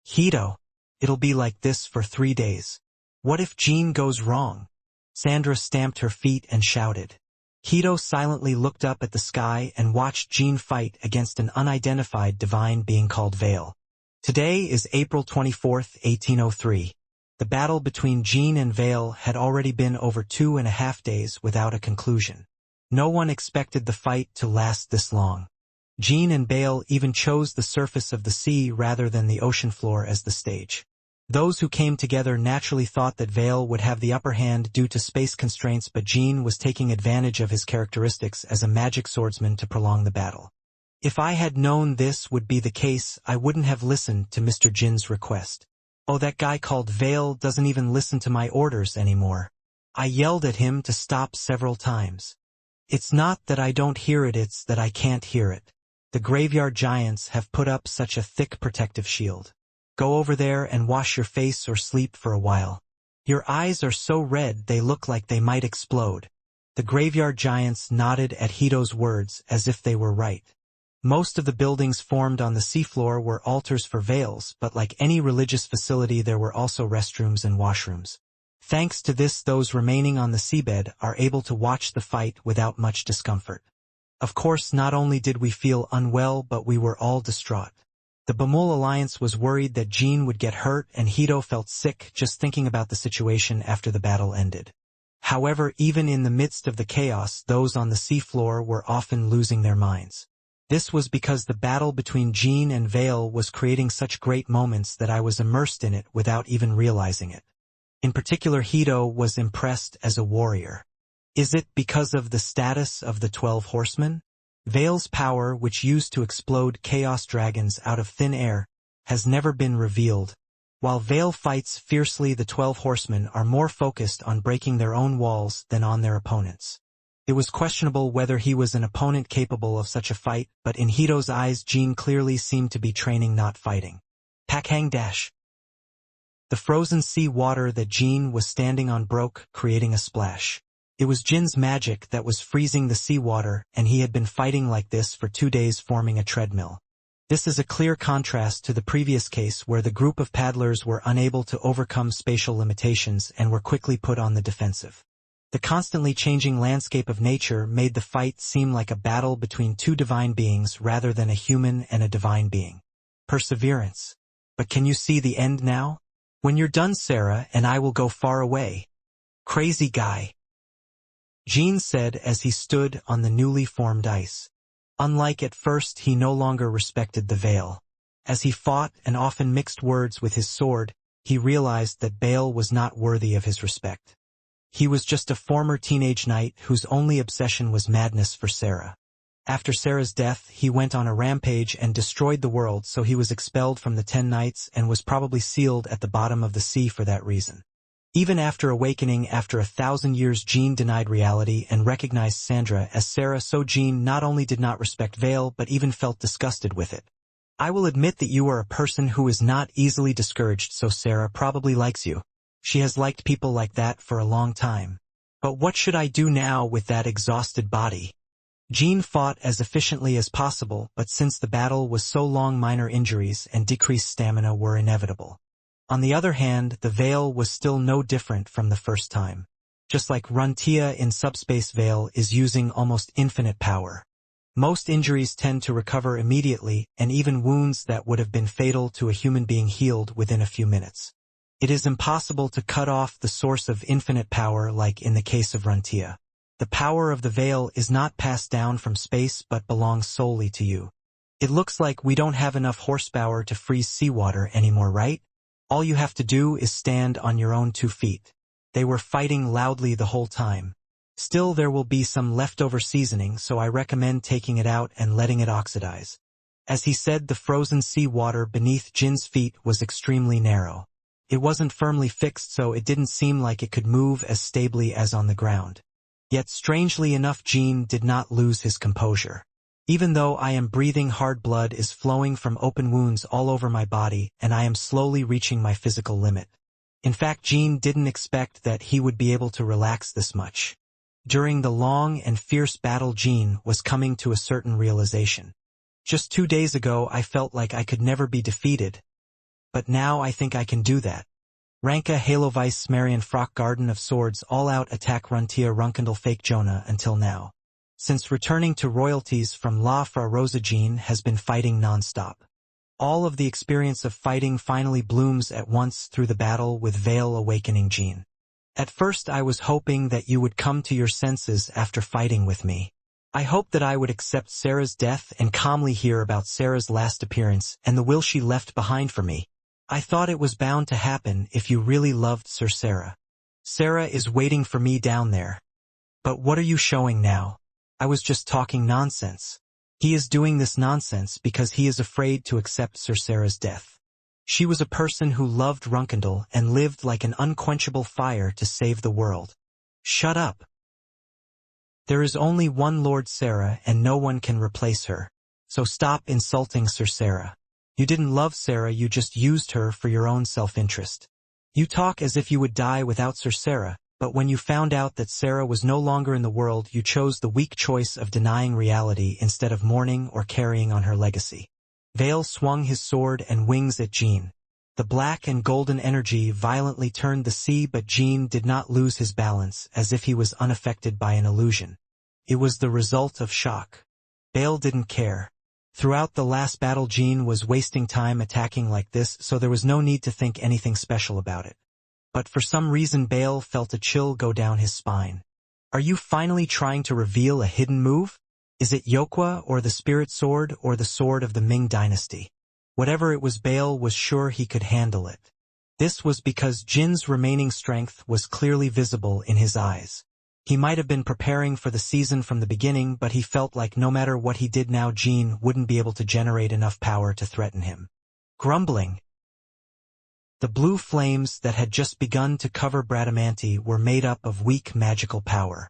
Hito, it'll be like this for 3 days. What if Jean goes wrong? Sandra stamped her feet and shouted. Hito silently looked up at the sky and watched Jean fight against an unidentified divine being called Vale. Today is April 24, 1803. The battle between Jean and Vale had already been over 2.5 days without a conclusion. No one expected the fight to last this long. Jean and Vale even chose the surface of the sea rather than the ocean floor as the stage. Those who came together naturally thought that Vale would have the upper hand due to space constraints, but Jean was taking advantage of his characteristics as a magic swordsman to prolong the battle. If I had known this would be the case, I wouldn't have listened to Mr. Jin's request. Oh, that guy called Vale doesn't even listen to my orders anymore. I yelled at him to stop several times. It's not that I don't hear it, it's that I can't hear it. The graveyard giants have put up such a thick protective shield. Go over there and wash your face or sleep for a while. Your eyes are so red they look like they might explode. The graveyard giants nodded at Hito's words as if they were right. Most of the buildings formed on the seafloor were altars for Vales, but like any religious facility there were also restrooms and washrooms. Thanks to this, those remaining on the seabed are able to watch the fight without much discomfort. Of course, not only did we feel unwell, but we were all distraught. The Bamul Alliance was worried that Jean would get hurt, and Hito felt sick just thinking about the situation after the battle ended. However, even in the midst of the chaos, those on the seafloor were often losing their minds. This was because the battle between Jean and Vale was creating such great moments that I was immersed in it without even realizing it. In particular, Hito was impressed as a warrior. Is it because of the status of the 12 horsemen? Vale's power, which used to explode chaos dragons out of thin air, has never been revealed. While Vale fights fiercely, the 12 horsemen are more focused on breaking their own walls than on their opponents. It was questionable whether he was an opponent capable of such a fight, but in Hito's eyes Jean clearly seemed to be training, not fighting. Pakhang dash. The frozen sea water that Jean was standing on broke, creating a splash. It was Jin's magic that was freezing the seawater, and he had been fighting like this for 2 days, forming a treadmill. This is a clear contrast to the previous case where the group of paddlers were unable to overcome spatial limitations and were quickly put on the defensive. The constantly changing landscape of nature made the fight seem like a battle between two divine beings rather than a human and a divine being. Perseverance. But can you see the end now? When you're done, Sarah, and I will go far away. Crazy guy. Jean said as he stood on the newly formed ice. Unlike at first, he no longer respected the Vale. As he fought and often mixed words with his sword, he realized that Bale was not worthy of his respect. He was just a former teenage knight whose only obsession was madness for Sarah. After Sarah's death, he went on a rampage and destroyed the world, so he was expelled from the 10 Knights and was probably sealed at the bottom of the sea for that reason. Even after awakening after 1,000 years, Jean denied reality and recognized Sandra as Sarah, so Jean not only did not respect Vale but even felt disgusted with it. I will admit that you are a person who is not easily discouraged, so Sarah probably likes you. She has liked people like that for a long time. But what should I do now with that exhausted body? Jean fought as efficiently as possible, but since the battle was so long, minor injuries and decreased stamina were inevitable. On the other hand, the Vale was still no different from the first time. Just like Runtia in Subspace, Vale is using almost infinite power. Most injuries tend to recover immediately, and even wounds that would have been fatal to a human being healed within a few minutes. It is impossible to cut off the source of infinite power like in the case of Runtia. The power of the Vale is not passed down from space but belongs solely to you. It looks like we don't have enough horsepower to freeze seawater anymore, right? All you have to do is stand on your own 2 feet. They were fighting loudly the whole time. Still, there will be some leftover seasoning, so I recommend taking it out and letting it oxidize. As he said, the frozen sea water beneath Jin's feet was extremely narrow. It wasn't firmly fixed, so it didn't seem like it could move as stably as on the ground. Yet strangely enough, Jean did not lose his composure. Even though I am breathing hard, blood is flowing from open wounds all over my body, and I am slowly reaching my physical limit. In fact, Jean didn't expect that he would be able to relax this much. During the long and fierce battle, Jean was coming to a certain realization. Just 2 days ago, I felt like I could never be defeated. But now I think I can do that. Ranka Halovice Smarian Frock Garden of Swords All-Out Attack Runtia Runkendal Fake Jonah. Until now, since returning to royalties from La Fra Rosa, Jean has been fighting non-stop. All of the experience of fighting finally blooms at once through the battle with Vale awakening Jean. At first I was hoping that you would come to your senses after fighting with me. I hoped that I would accept Sarah's death and calmly hear about Sarah's last appearance and the will she left behind for me. I thought it was bound to happen if you really loved Sir Sarah. Sarah is waiting for me down there. But what are you showing now? I was just talking nonsense. He is doing this nonsense because he is afraid to accept Sir Sarah's death. She was a person who loved Runkendal and lived like an unquenchable fire to save the world. Shut up. There is only one Lord Sarah and no one can replace her. So stop insulting Sir Sarah. You didn't love Sarah, you just used her for your own self-interest. You talk as if you would die without Sir Sarah, but when you found out that Sarah was no longer in the world, you chose the weak choice of denying reality instead of mourning or carrying on her legacy. Vale swung his sword and wings at Jean. The black and golden energy violently turned the sea, but Jean did not lose his balance, as if he was unaffected by an illusion. It was the result of shock. Vale didn't care. Throughout the last battle, Jean was wasting time attacking like this, so there was no need to think anything special about it. But for some reason Vale felt a chill go down his spine. Are you finally trying to reveal a hidden move? Is it Yokwa or the spirit sword or the sword of the Ming dynasty? Whatever it was, Bale was sure he could handle it. This was because Jin's remaining strength was clearly visible in his eyes. He might have been preparing for the season from the beginning, but he felt like no matter what he did now, Jin wouldn't be able to generate enough power to threaten him. Grumbling. The blue flames that had just begun to cover Bradamanti were made up of weak magical power.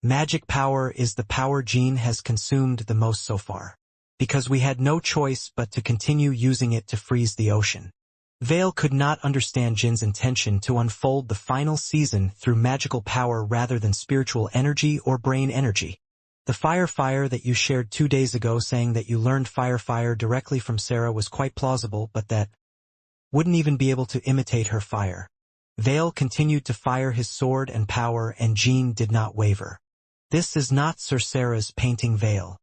Magic power is the power Jin has consumed the most so far, because we had no choice but to continue using it to freeze the ocean. Vale could not understand Jin's intention to unfold the final season through magical power rather than spiritual energy or brain energy. The fire that you shared 2 days ago saying that you learned fire directly from Sarah was quite plausible, but that wouldn't even be able to imitate her fire. Vale continued to fire his sword and power, and Jin did not waver. This is not Sir Sarah's painting. Vale.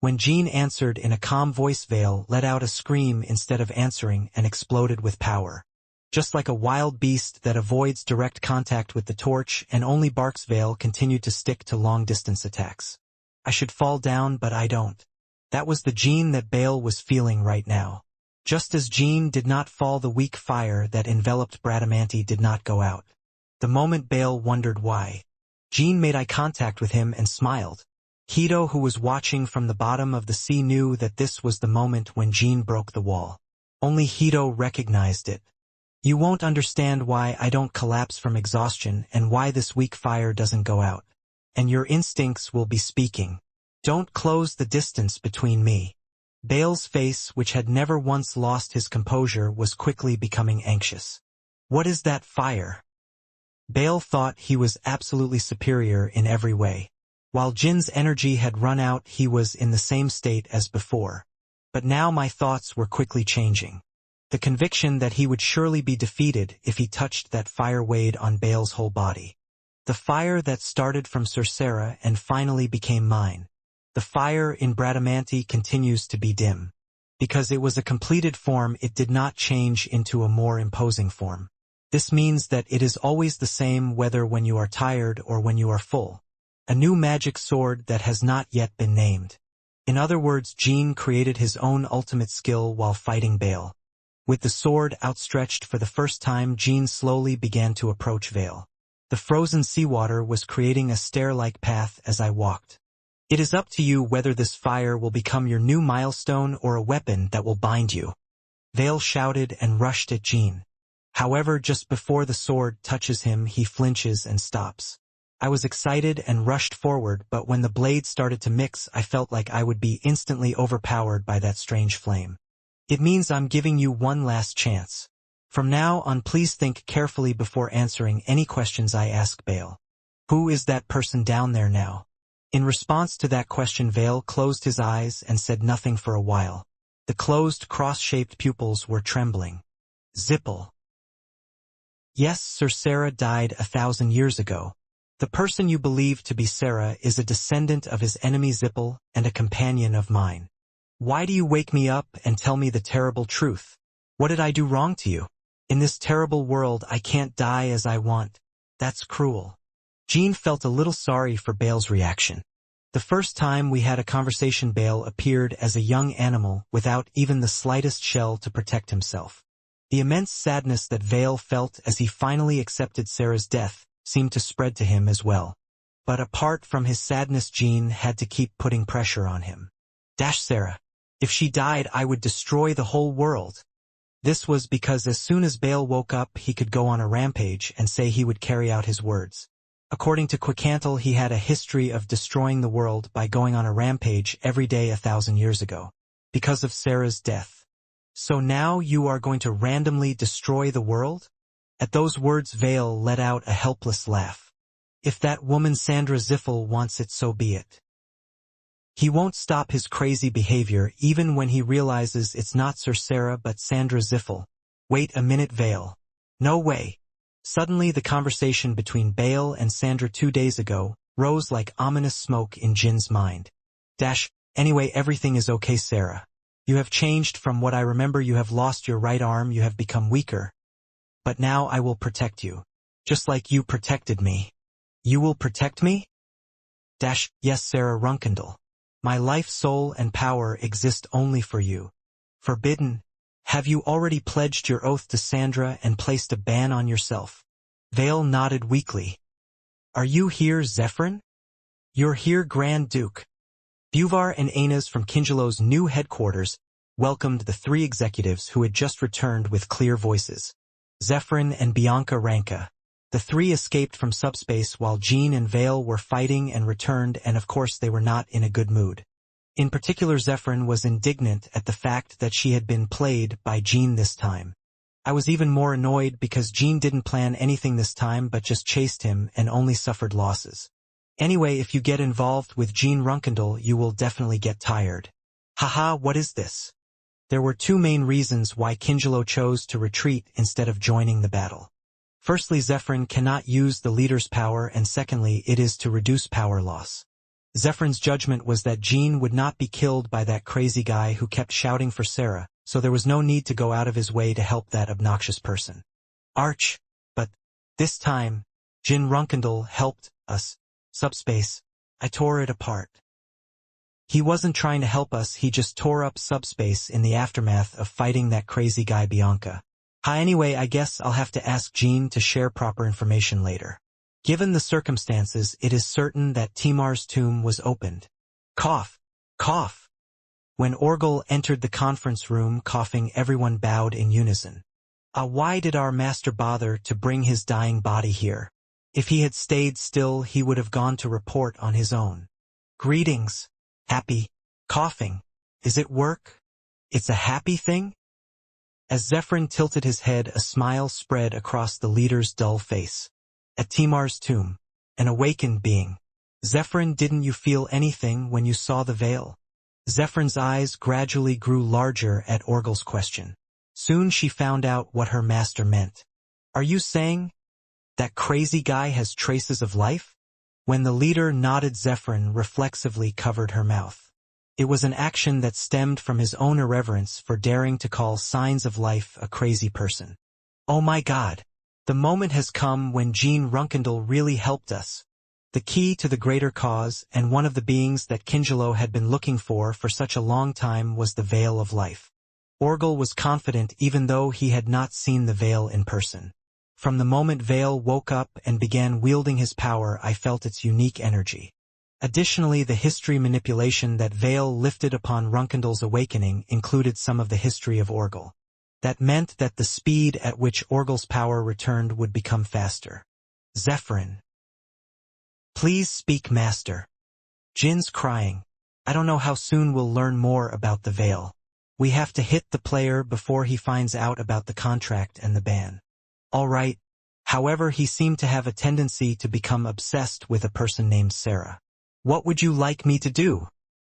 When Jin answered in a calm voice, Vale let out a scream instead of answering and exploded with power. Just like a wild beast that avoids direct contact with the torch and only barks, Vale continued to stick to long-distance attacks. I should fall down, but I don't. That was the Jin that Bale was feeling right now. Just as Jin did not fall, the weak fire that enveloped Bradamanti did not go out. The moment Bale wondered why. Jin made eye contact with him and smiled. Hito, who was watching from the bottom of the sea, knew that this was the moment when Jin broke the wall. Only Hito recognized it. You won't understand why I don't collapse from exhaustion and why this weak fire doesn't go out. And your instincts will be speaking. Don't close the distance between me. Bale's face, which had never once lost his composure, was quickly becoming anxious. What is that fire? Bale thought he was absolutely superior in every way. While Jin's energy had run out, he was in the same state as before. But now my thoughts were quickly changing. The conviction that he would surely be defeated if he touched that fire weighed on Bale's whole body. The fire that started from Sir Sarah and finally became mine. The fire in Bradamanti continues to be dim. Because it was a completed form, it did not change into a more imposing form. This means that it is always the same whether when you are tired or when you are full. A new magic sword that has not yet been named. In other words, Jin created his own ultimate skill while fighting Bale. With the sword outstretched for the first time, Jin slowly began to approach Vale. The frozen seawater was creating a stair-like path as I walked. It is up to you whether this fire will become your new milestone or a weapon that will bind you. Vale shouted and rushed at Jin. However, just before the sword touches him, he flinches and stops. I was excited and rushed forward, but when the blade started to mix, I felt like I would be instantly overpowered by that strange flame. It means I'm giving you one last chance. From now on, please think carefully before answering any questions I ask. Bale. Who is that person down there now? In response to that question, Vale closed his eyes and said nothing for a while. The closed cross-shaped pupils were trembling. Zippel. Yes, Sir Sarah died 1,000 years ago. The person you believe to be Sarah is a descendant of his enemy Zippel and a companion of mine. Why do you wake me up and tell me the terrible truth? What did I do wrong to you? In this terrible world, I can't die as I want. That's cruel. Jin felt a little sorry for Bale's reaction. The first time we had a conversation, Bale appeared as a young animal without even the slightest shell to protect himself. The immense sadness that Vale felt as he finally accepted Sarah's death seemed to spread to him as well. But apart from his sadness, Jin had to keep putting pressure on him. Sarah. If she died, I would destroy the whole world. This was because as soon as Bale woke up, he could go on a rampage and say he would carry out his words. According to Quicantle, he had a history of destroying the world by going on a rampage every day 1,000 years ago. Because of Sarah's death. So now you are going to randomly destroy the world? At those words, Vale let out a helpless laugh. If that woman Sandra Ziffel wants it, so be it. He won't stop his crazy behavior even when he realizes it's not Sir Sarah but Sandra Ziffel. Wait a minute, Vale. No way. Suddenly the conversation between Bale and Sandra 2 days ago rose like ominous smoke in Jin's mind. Anyway, everything is okay, Sarah. You have changed from what I remember. You have lost your right arm, you have become weaker. But now I will protect you. Just like you protected me. You will protect me? Yes, Sarah Runkendall. My life, soul, and power exist only for you. Forbidden. Have you already pledged your oath to Sandra and placed a ban on yourself? Vale nodded weakly. Are you here, Zephyrin? You're here, Grand Duke. Buvar and Aenaz from Kingelo's new headquarters welcomed the three executives who had just returned with clear voices. Zephyrin and Bianca Ranka. The three escaped from subspace while Jean and Vale were fighting and returned, and of course they were not in a good mood. In particular, Zephyrin was indignant at the fact that she had been played by Jean this time. I was even more annoyed because Jean didn't plan anything this time but just chased him and only suffered losses. Anyway, if you get involved with Jean Runkendal, you will definitely get tired. Haha, what is this? There were two main reasons why Kingelo chose to retreat instead of joining the battle. Firstly, Zephyrin cannot use the leader's power, and secondly, it is to reduce power loss. Zephyrin's judgment was that Jean would not be killed by that crazy guy who kept shouting for Sarah, so there was no need to go out of his way to help that obnoxious person. Arch, but this time, Jean Runkendal helped us. Subspace. I tore it apart. He wasn't trying to help us, he just tore up subspace in the aftermath of fighting that crazy guy Bianca. Anyway, I guess I'll have to ask Jean to share proper information later. Given the circumstances, it is certain that Timar's tomb was opened. Cough. Cough. When Orgel entered the conference room coughing, everyone bowed in unison. Why did our master bother to bring his dying body here? If he had stayed still, he would have gone to report on his own. Greetings. Happy. Coughing. Is it work? It's a happy thing? As Zephyrin tilted his head, a smile spread across the leader's dull face. At Timar's tomb. An awakened being. Zephyrin, didn't you feel anything when you saw the veil? Zephyrin's eyes gradually grew larger at Orgel's question. Soon she found out what her master meant. Are you saying that crazy guy has traces of life? When the leader nodded, Zephyrin reflexively covered her mouth. It was an action that stemmed from his own irreverence for daring to call signs of life a crazy person. Oh my God! The moment has come when Jean Runkendal really helped us. The key to the greater cause, and one of the beings that Kingelo had been looking for such a long time, was the Veil of Life. Orgel was confident even though he had not seen the Veil in person. From the moment Veil woke up and began wielding his power, I felt its unique energy. Additionally, the history manipulation that Veil lifted upon Runkendal's awakening included some of the history of Orgel. That meant that the speed at which Orgel's power returned would become faster. Zephyrin. Please speak, Master. Jin's crying. I don't know how soon we'll learn more about the Veil. We have to hit the player before he finds out about the contract and the ban. All right. However, he seemed to have a tendency to become obsessed with a person named Sarah. What would you like me to do?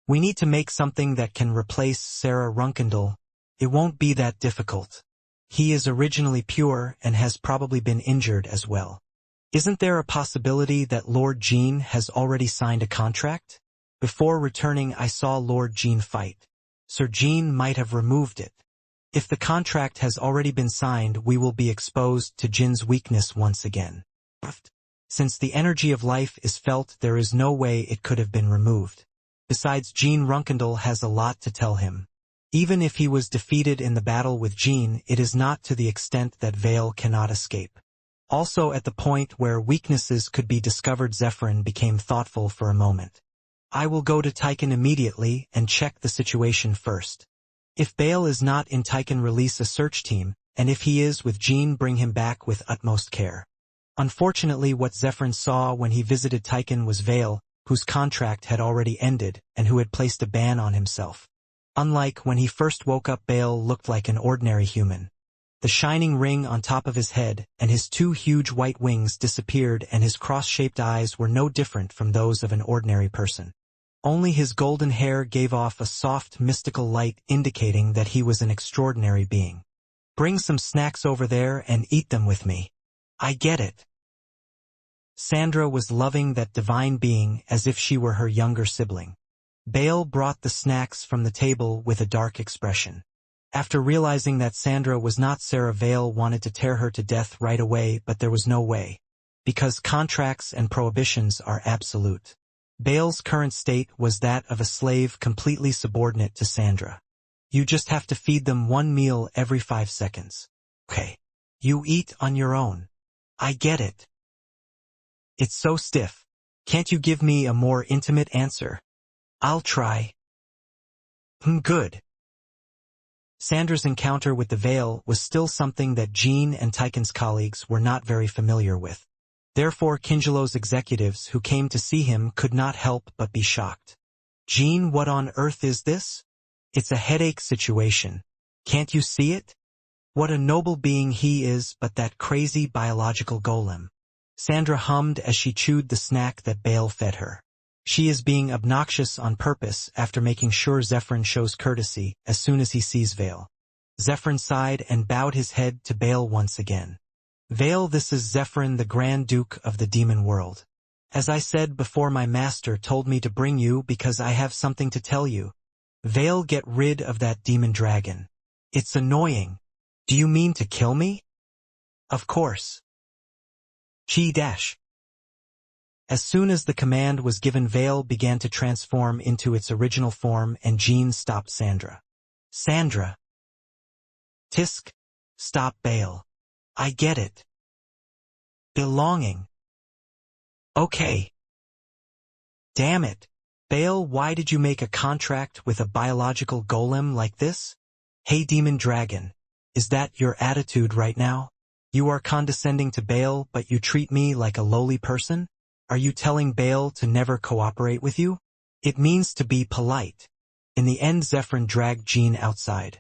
We need to make something that can replace Sarah Runkendal. It won't be that difficult. He is originally pure and has probably been injured as well. Isn't there a possibility that Lord Jean has already signed a contract? Before returning, I saw Lord Jean fight. Sir Jean might have removed it. If the contract has already been signed, we will be exposed to Jin's weakness once again. Since the energy of life is felt, there is no way it could have been removed. Besides, Jean Runkendal has a lot to tell him. Even if he was defeated in the battle with Jean, it is not to the extent that Veil cannot escape. Also, at the point where weaknesses could be discovered, Zephyrin became thoughtful for a moment. I will go to Tychon immediately and check the situation first. If Bale is not in Tychon, release a search team, and if he is with Jean, bring him back with utmost care. Unfortunately, what Zephyrin saw when he visited Tychon was Veil, whose contract had already ended and who had placed a ban on himself. Unlike when he first woke up, Bale looked like an ordinary human. The shining ring on top of his head and his two huge white wings disappeared, and his cross-shaped eyes were no different from those of an ordinary person. Only his golden hair gave off a soft, mystical light, indicating that he was an extraordinary being. Bring some snacks over there and eat them with me. I get it. Sandra was loving that divine being as if she were her younger sibling. Bale brought the snacks from the table with a dark expression. After realizing that Sandra was not Sarah, Veil wanted to tear her to death right away, but there was no way. Because contracts and prohibitions are absolute. Bale's current state was that of a slave completely subordinate to Sandra. You just have to feed them one meal every 5 seconds. Okay. You eat on your own. I get it. It's so stiff. Can't you give me a more intimate answer? I'll try. Good. Sandra's encounter with the Veil was still something that Jean and Tychon's colleagues were not very familiar with. Therefore, Kingelo's executives who came to see him could not help but be shocked. Jean, what on earth is this? It's a headache situation. Can't you see it? What a noble being he is, but that crazy biological golem. Sandra hummed as she chewed the snack that Bale fed her. She is being obnoxious on purpose after making sure Zephyrin shows courtesy as soon as he sees Vale. Zephyrin sighed and bowed his head to Bale once again. Vale, this is Zephyrin, the Grand Duke of the Demon World. As I said before, my master told me to bring you because I have something to tell you. Vale, get rid of that demon dragon. It's annoying. Do you mean to kill me? Of course. G-dash. As soon as the command was given, Vale began to transform into its original form and Jean stopped Sandra. Sandra. Tisk. Stop, Bale. I get it. Belonging. Okay. Damn it. Bale, why did you make a contract with a biological golem like this? Hey, demon dragon. Is that your attitude right now? You are condescending to Bale, but you treat me like a lowly person? Are you telling Bale to never cooperate with you? It means to be polite. In the end, Zephyrin dragged Jean outside.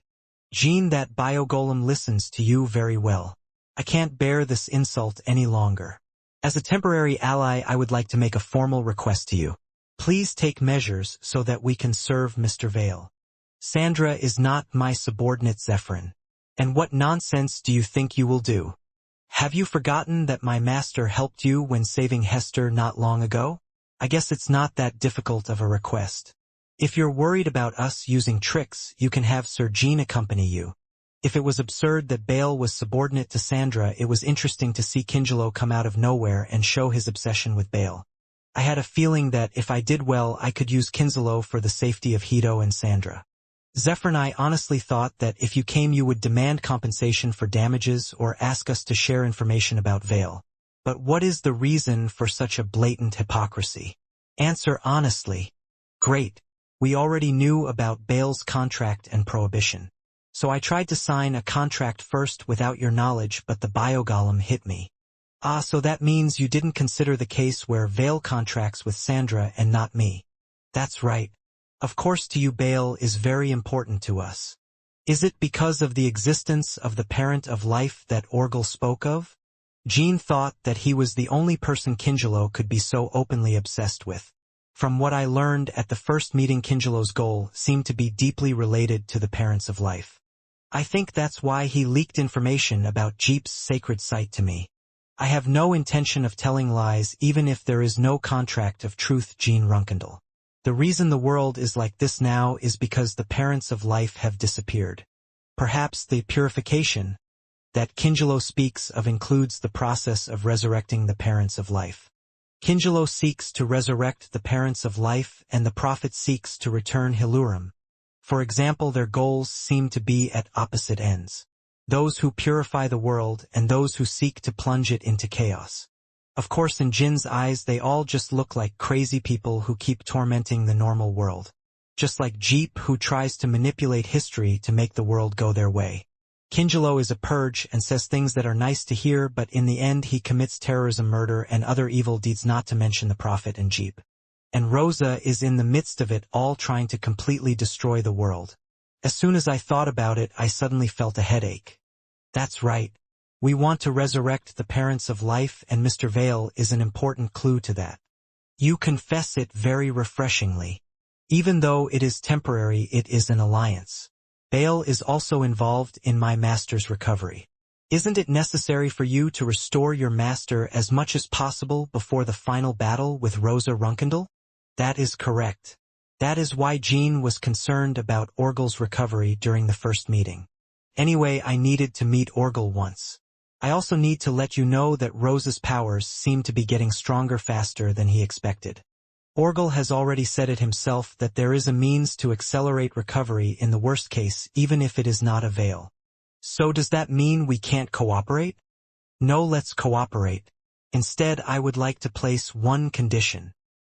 Jean, that biogolem listens to you very well. I can't bear this insult any longer. As a temporary ally, I would like to make a formal request to you. Please take measures so that we can serve Mr. Vale. Sandra is not my subordinate, Zephyrin. And what nonsense do you think you will do? Have you forgotten that my master helped you when saving Hester not long ago? I guess it's not that difficult of a request. If you're worried about us using tricks, you can have Sir Jean accompany you. If it was absurd that Bale was subordinate to Sandra, it was interesting to see Kingelo come out of nowhere and show his obsession with Bale. I had a feeling that if I did well, I could use Kingelo for the safety of Hito and Sandra. Zephyrin, I honestly thought that if you came you would demand compensation for damages or ask us to share information about Vale. But what is the reason for such a blatant hypocrisy? Answer honestly. Great. We already knew about Bale's contract and prohibition. So I tried to sign a contract first without your knowledge, but the biogolem hit me. Ah, so that means you didn't consider the case where Vale contracts with Sandra and not me. That's right. Of course, to you Bale is very important to us. Is it because of the existence of the parent of life that Orgel spoke of? Jean thought that he was the only person Kingelo could be so openly obsessed with. From what I learned at the first meeting, Kingelo's goal seemed to be deeply related to the parents of life. I think that's why he leaked information about Jeep's sacred site to me. I have no intention of telling lies even if there is no contract of truth, Jean Runkendal. The reason the world is like this now is because the parents of life have disappeared. Perhaps the purification that Kingelo speaks of includes the process of resurrecting the parents of life. Kingelo seeks to resurrect the parents of life and the prophet seeks to return Hilurim. For example, their goals seem to be at opposite ends. Those who purify the world and those who seek to plunge it into chaos. Of course, in Jin's eyes, they all just look like crazy people who keep tormenting the normal world. Just like Jeep, who tries to manipulate history to make the world go their way. Kingelo is a purge and says things that are nice to hear, but in the end he commits terrorism, murder, and other evil deeds, not to mention the prophet and Jeep. And Rosa is in the midst of it all, trying to completely destroy the world. As soon as I thought about it, I suddenly felt a headache. That's right. We want to resurrect the parents of life, and Mr. Vale is an important clue to that. You confess it very refreshingly. Even though it is temporary, it is an alliance. Vale is also involved in my master's recovery. Isn't it necessary for you to restore your master as much as possible before the final battle with Rosa Runkendal? That is correct. That is why Jean was concerned about Orgel's recovery during the first meeting. Anyway, I needed to meet Orgel once. I also need to let you know that Rosa's powers seem to be getting stronger faster than he expected. Orgel has already said it himself that there is a means to accelerate recovery in the worst case, even if it is not a veil. So does that mean we can't cooperate? No, let's cooperate. Instead, I would like to place one condition.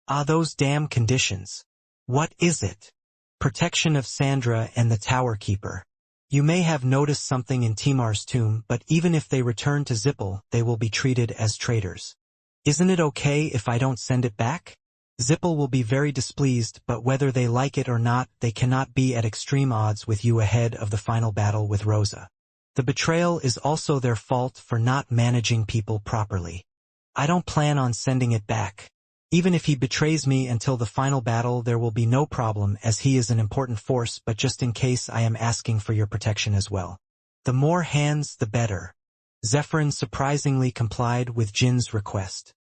Ah, those damn conditions. What is it? Protection of Sandra and the Tower Keeper. You may have noticed something in Timar's tomb, but even if they return to Zippel, they will be treated as traitors. Isn't it okay if I don't send it back? Zippel will be very displeased, but whether they like it or not, they cannot be at extreme odds with you ahead of the final battle with Rosa. The betrayal is also their fault for not managing people properly. I don't plan on sending it back. Even if he betrays me until the final battle, there will be no problem, as he is an important force, but just in case, I am asking for your protection as well. The more hands, the better. Zephyrin surprisingly complied with Jin's request.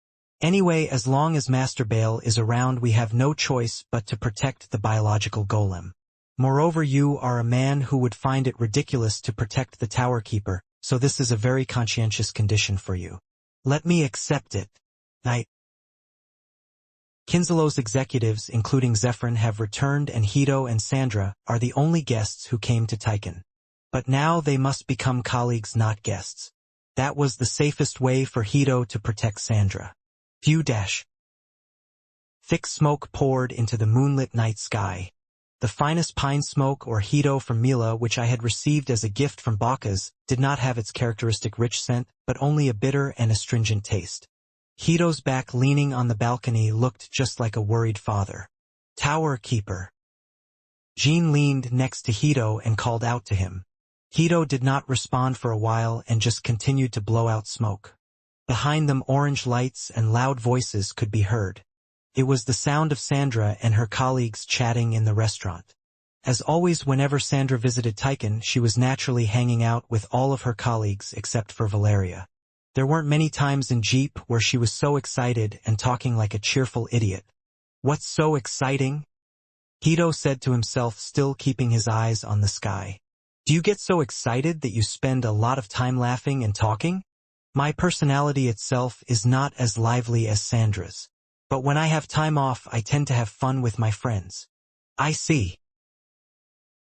Anyway, as long as Master Bale is around, we have no choice but to protect the biological golem. Moreover, you are a man who would find it ridiculous to protect the Tower Keeper, so this is a very conscientious condition for you. Let me accept it. Knight. Kinzelo's executives, including Zephyrin, have returned, and Hito and Sandra are the only guests who came to Tychon. But now they must become colleagues, not guests. That was the safest way for Hito to protect Sandra. Thick smoke poured into the moonlit night sky. The finest pine smoke or Hito from Mila, which I had received as a gift from Bacchus, did not have its characteristic rich scent, but only a bitter and astringent taste. Hito's back, leaning on the balcony, looked just like a worried father. Tower Keeper. Jean leaned next to Hito and called out to him. Hito did not respond for a while and just continued to blow out smoke. Behind them, orange lights and loud voices could be heard. It was the sound of Sandra and her colleagues chatting in the restaurant. As always, whenever Sandra visited Tychon, she was naturally hanging out with all of her colleagues except for Valeria. There weren't many times in Jeep where she was so excited and talking like a cheerful idiot. What's so exciting? Hito said to himself, still keeping his eyes on the sky. Do you get so excited that you spend a lot of time laughing and talking? My personality itself is not as lively as Sandra's. But when I have time off, I tend to have fun with my friends. I see.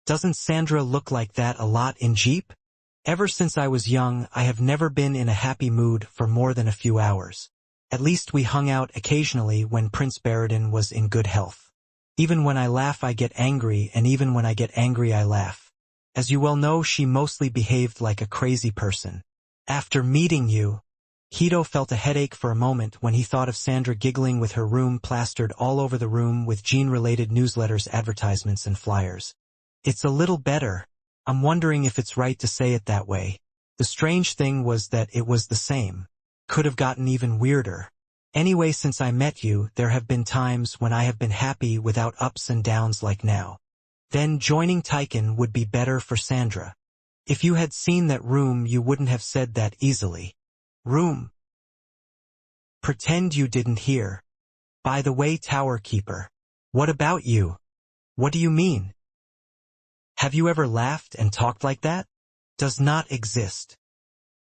Doesn't Sandra look like that a lot in Jeep? Ever since I was young, I have never been in a happy mood for more than a few hours. At least we hung out occasionally when Prince Baradin was in good health. Even when I laugh, I get angry, and even when I get angry, I laugh. As you well know, she mostly behaved like a crazy person. After meeting you, Hito felt a headache for a moment when he thought of Sandra giggling with her room plastered all over the room with Jean-related newsletters, advertisements, and flyers. It's a little better. I'm wondering if it's right to say it that way. The strange thing was that it was the same. Could have gotten even weirder. Anyway, since I met you, there have been times when I have been happy without ups and downs like now. Then joining Tychon would be better for Sandra. If you had seen that room, you wouldn't have said that easily. Room. Pretend you didn't hear. By the way, Tower Keeper. What about you? What do you mean? Have you ever laughed and talked like that? Does not exist.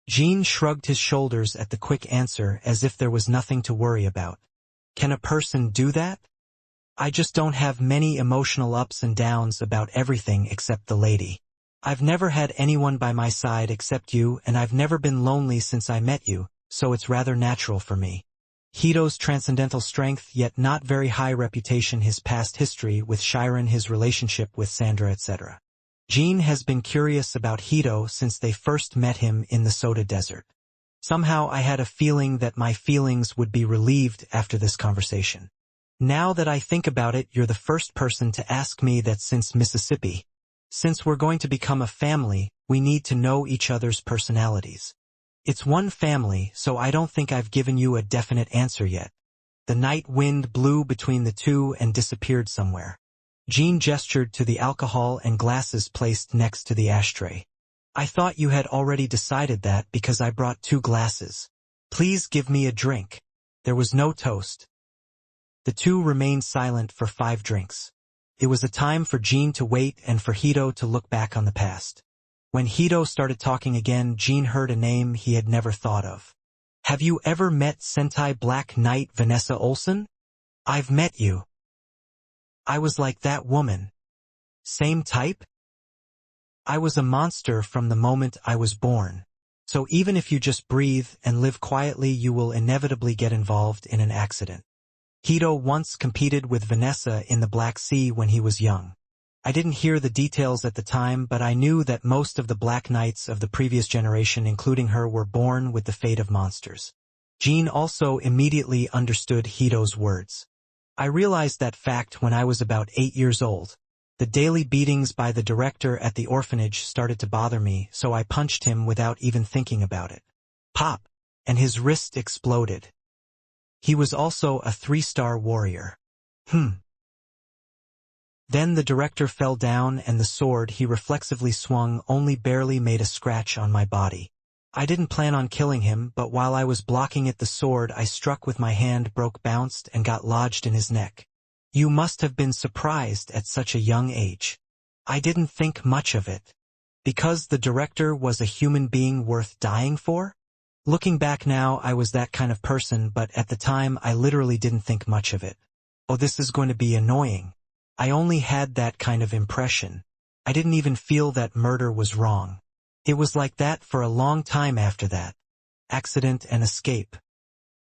Jean shrugged his shoulders at the quick answer as if there was nothing to worry about. Can a person do that? I just don't have many emotional ups and downs about everything except the lady. I've never had anyone by my side except you, and I've never been lonely since I met you, so it's rather natural for me. Hito's transcendental strength, yet not very high reputation, his past history with Chiron, his relationship with Sandra, etc. Jean has been curious about Hito since they first met him in the Soda Desert. Somehow I had a feeling that my feelings would be relieved after this conversation. Now that I think about it, you're the first person to ask me that since Mississippi. Since we're going to become a family, we need to know each other's personalities. It's one family, so I don't think I've given you a definite answer yet. The night wind blew between the two and disappeared somewhere. Jean gestured to the alcohol and glasses placed next to the ashtray. I thought you had already decided that because I brought 2 glasses. Please give me a drink. There was no toast. The two remained silent for 5 drinks. It was a time for Jean to wait and for Hito to look back on the past. When Hito started talking again, Jean heard a name he had never thought of. Have you ever met Sentai Black Knight Vanessa Olsen? I've met you. I was like that woman. Same type? I was a monster from the moment I was born. So even if you just breathe and live quietly, you will inevitably get involved in an accident. Hito once competed with Vanessa in the Black Sea when he was young. I didn't hear the details at the time, but I knew that most of the Black Knights of the previous generation, including her, were born with the fate of monsters. Jean also immediately understood Hito's words. I realized that fact when I was about 8 years old. The daily beatings by the director at the orphanage started to bother me, so I punched him without even thinking about it. Pop! And his wrist exploded. He was also a 3-star warrior. Then the director fell down and the sword he reflexively swung only barely made a scratch on my body. I didn't plan on killing him, but while I was blocking it, the sword I struck with my hand bounced and got lodged in his neck. You must have been surprised at such a young age. I didn't think much of it. Because the director was a human being worth dying for? Looking back now, I was that kind of person, but at the time I literally didn't think much of it. Oh, this is going to be annoying. I only had that kind of impression. I didn't even feel that murder was wrong. It was like that for a long time after that. Accident and escape.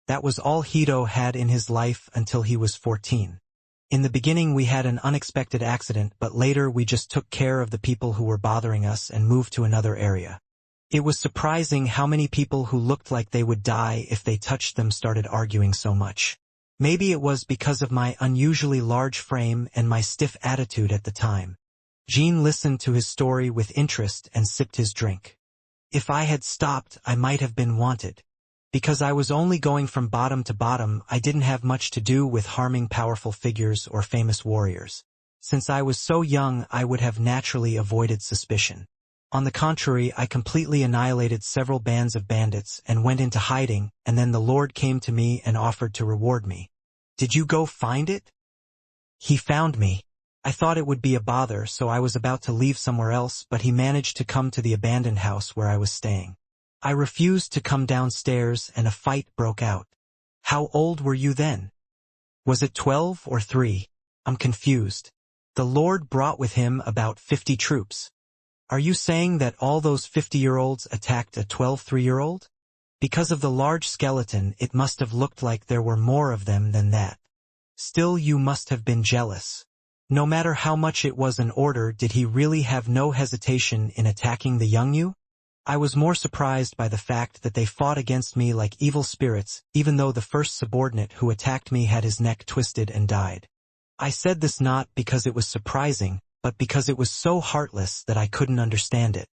That was all Hito had in his life until he was 14. In the beginning we had an unexpected accident, but later we just took care of the people who were bothering us and moved to another area. It was surprising how many people who looked like they would die if they touched them started arguing so much. Maybe it was because of my unusually large frame and my stiff attitude at the time. Jean listened to his story with interest and sipped his drink. If I had stopped, I might have been wanted. Because I was only going from bottom to bottom, I didn't have much to do with harming powerful figures or famous warriors. Since I was so young, I would have naturally avoided suspicion. On the contrary, I completely annihilated several bands of bandits and went into hiding, and then the Lord came to me and offered to reward me. Did you go find it? He found me. I thought it would be a bother, so I was about to leave somewhere else, but he managed to come to the abandoned house where I was staying. I refused to come downstairs and a fight broke out. How old were you then? Was it 12 or 3? I'm confused. The Lord brought with him about 50 troops. Are you saying that all those 50-year-olds attacked a 12-3-year-old? Because of the large skeleton, it must have looked like there were more of them than that. Still, you must have been jealous. No matter how much it was an order, did he really have no hesitation in attacking the young you? I was more surprised by the fact that they fought against me like evil spirits, even though the first subordinate who attacked me had his neck twisted and died. I said this not because it was surprising, but because it was so heartless that I couldn't understand it.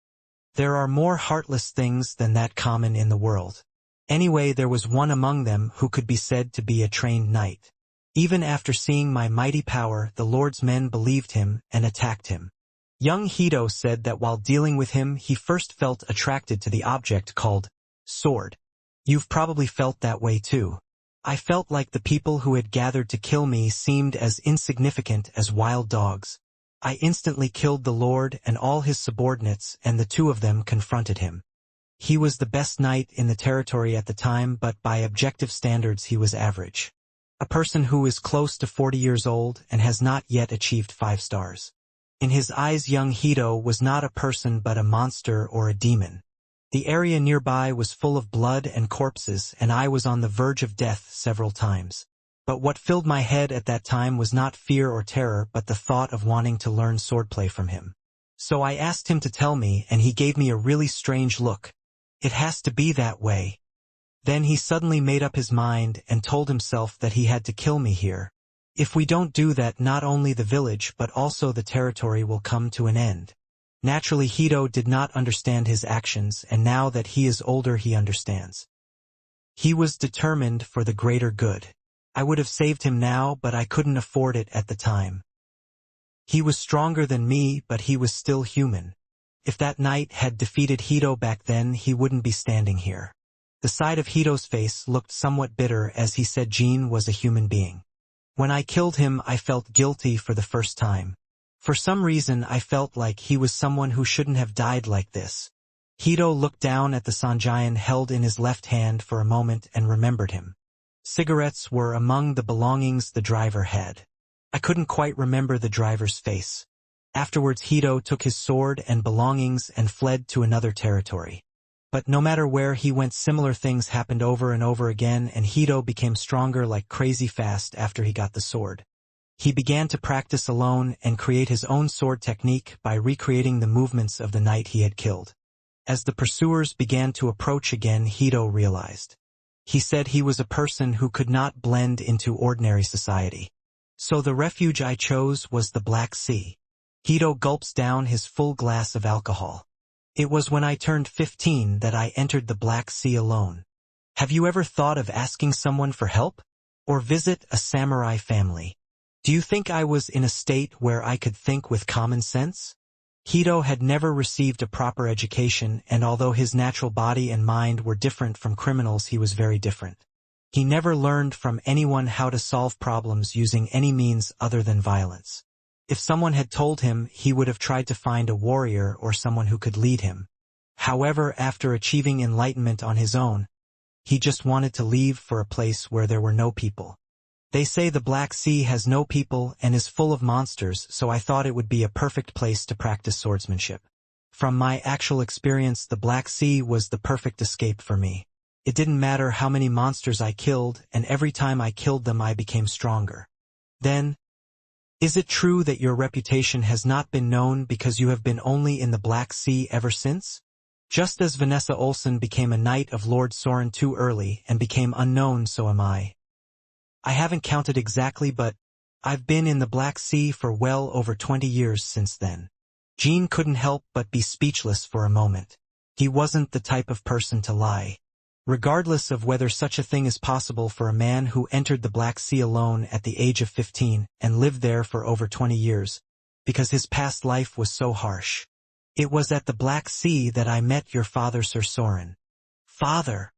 There are more heartless things than that common in the world. Anyway, there was one among them who could be said to be a trained knight. Even after seeing my mighty power, the Lord's men believed him and attacked him. Young Hito said that while dealing with him, he first felt attracted to the object called sword. You've probably felt that way too. I felt like the people who had gathered to kill me seemed as insignificant as wild dogs. I instantly killed the Lord and all his subordinates, and the two of them confronted him. He was the best knight in the territory at the time, but by objective standards he was average. A person who is close to 40 years old and has not yet achieved 5 stars. In his eyes, young Hito was not a person but a monster or a demon. The area nearby was full of blood and corpses, and I was on the verge of death several times. But what filled my head at that time was not fear or terror, but the thought of wanting to learn swordplay from him. So I asked him to tell me, and he gave me a really strange look. It has to be that way. Then he suddenly made up his mind and told himself that he had to kill me here. If we don't do that, not only the village but also the territory will come to an end. Naturally, Hito did not understand his actions, and now that he is older he understands. He was determined for the greater good. I would have saved him now, but I couldn't afford it at the time. He was stronger than me, but he was still human. If that knight had defeated Hito back then, he wouldn't be standing here. The side of Hito's face looked somewhat bitter as he said Jean was a human being. When I killed him, I felt guilty for the first time. For some reason, I felt like he was someone who shouldn't have died like this. Hito looked down at the Sanjian held in his left hand for a moment and remembered him. Cigarettes were among the belongings the driver had. I couldn't quite remember the driver's face. Afterwards Hito took his sword and belongings and fled to another territory. But no matter where he went, similar things happened over and over again, and Hito became stronger like crazy fast after he got the sword. He began to practice alone and create his own sword technique by recreating the movements of the knight he had killed. As the pursuers began to approach again, Hito realized. He said he was a person who could not blend into ordinary society. So the refuge I chose was the Black Sea. Hito gulps down his full glass of alcohol. It was when I turned 15 that I entered the Black Sea alone. Have you ever thought of asking someone for help? Or visit a samurai family? Do you think I was in a state where I could think with common sense? Hito had never received a proper education, and although his natural body and mind were different from criminals, he was very different. He never learned from anyone how to solve problems using any means other than violence. If someone had told him, he would have tried to find a warrior or someone who could lead him. However, after achieving enlightenment on his own, he just wanted to leave for a place where there were no people. They say the Black Sea has no people and is full of monsters, so I thought it would be a perfect place to practice swordsmanship. From my actual experience, the Black Sea was the perfect escape for me. It didn't matter how many monsters I killed, and every time I killed them I became stronger. Then, is it true that your reputation has not been known because you have been only in the Black Sea ever since? Just as Vanessa Olsen became a knight of Lord Soren too early and became unknown, so am I. I haven't counted exactly, but I've been in the Black Sea for well over 20 years since then. Jean couldn't help but be speechless for a moment. He wasn't the type of person to lie. Regardless of whether such a thing is possible for a man who entered the Black Sea alone at the age of 15 and lived there for over 20 years, because his past life was so harsh. It was at the Black Sea that I met your father, Sir Soren. Father!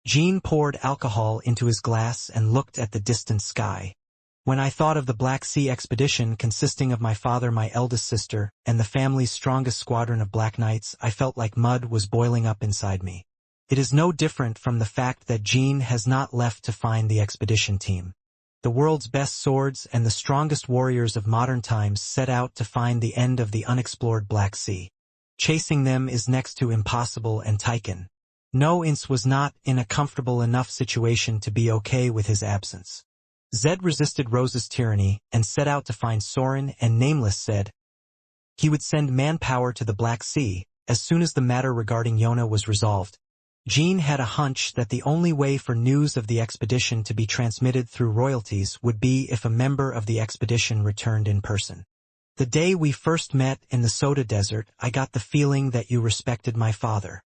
Jean poured alcohol into his glass and looked at the distant sky. When I thought of the Black Sea expedition consisting of my father, my eldest sister, and the family's strongest squadron of Black Knights, I felt like mud was boiling up inside me. It is no different from the fact that Jean has not left to find the expedition team. The world's best swords and the strongest warriors of modern times set out to find the end of the unexplored Black Sea. Chasing them is next to impossible, and Tychon. No Ince was not in a comfortable enough situation to be okay with his absence. Zed resisted Rose's tyranny and set out to find Soren, and Nameless said he would send manpower to the Black Sea as soon as the matter regarding Yona was resolved. Jean had a hunch that the only way for news of the expedition to be transmitted through royalties would be if a member of the expedition returned in person. The day we first met in the Soda Desert, I got the feeling that you respected my father.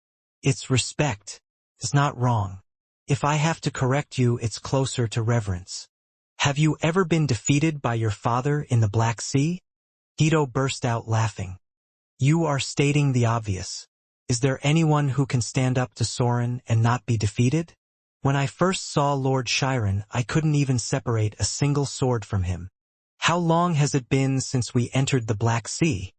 It's respect. It's not wrong. If I have to correct you, it's closer to reverence. Have you ever been defeated by your father in the Black Sea? Hito burst out laughing. You are stating the obvious. Is there anyone who can stand up to Soren and not be defeated? When I first saw Lord Chiron, I couldn't even separate a single sword from him. How long has it been since we entered the Black Sea?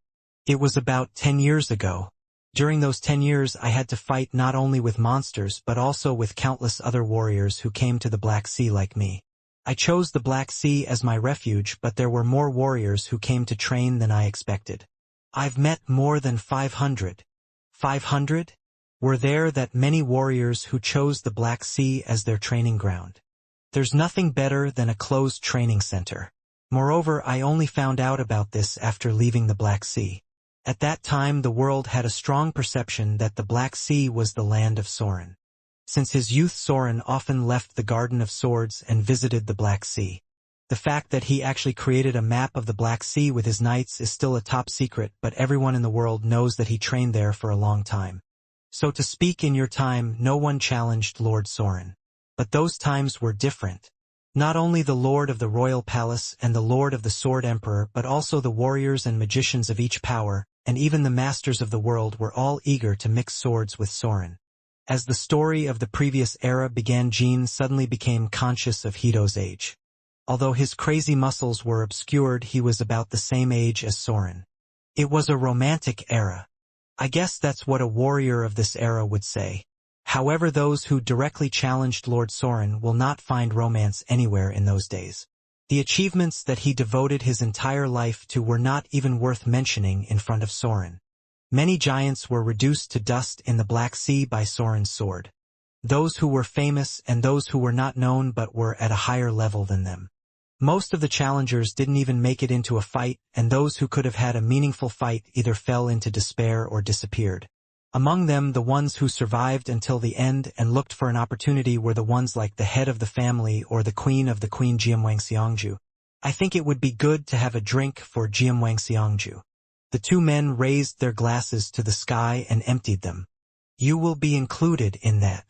It was about 10 years ago. During those 10 years I had to fight not only with monsters but also with countless other warriors who came to the Black Sea like me. I chose the Black Sea as my refuge, but there were more warriors who came to train than I expected. I've met more than 500. 500? Were there that many warriors who chose the Black Sea as their training ground? There's nothing better than a closed training center. Moreover, I only found out about this after leaving the Black Sea. At that time the world had a strong perception that the Black Sea was the land of Soren. Since his youth, Soren often left the Garden of Swords and visited the Black Sea. The fact that he actually created a map of the Black Sea with his knights is still a top secret, but everyone in the world knows that he trained there for a long time. So to speak, in your time, no one challenged Lord Soren. But those times were different. Not only the Lord of the Royal Palace and the Lord of the Sword Emperor, but also the warriors and magicians of each power, and even the masters of the world were all eager to mix swords with Soren. As the story of the previous era began, Jean suddenly became conscious of Hito's age. Although his crazy muscles were obscured, he was about the same age as Soren. It was a romantic era. I guess that's what a warrior of this era would say. However, those who directly challenged Lord Soren will not find romance anywhere in those days. The achievements that he devoted his entire life to were not even worth mentioning in front of Soren. Many giants were reduced to dust in the Black Sea by Soren's sword. Those who were famous and those who were not known but were at a higher level than them. Most of the challengers didn't even make it into a fight, and those who could have had a meaningful fight either fell into despair or disappeared. Among them, the ones who survived until the end and looked for an opportunity were the ones like the head of the family or the queen of the Queen Jiamwangxiangju. I think it would be good to have a drink for Jiamwangxiangju. The two men raised their glasses to the sky and emptied them. You will be included in that.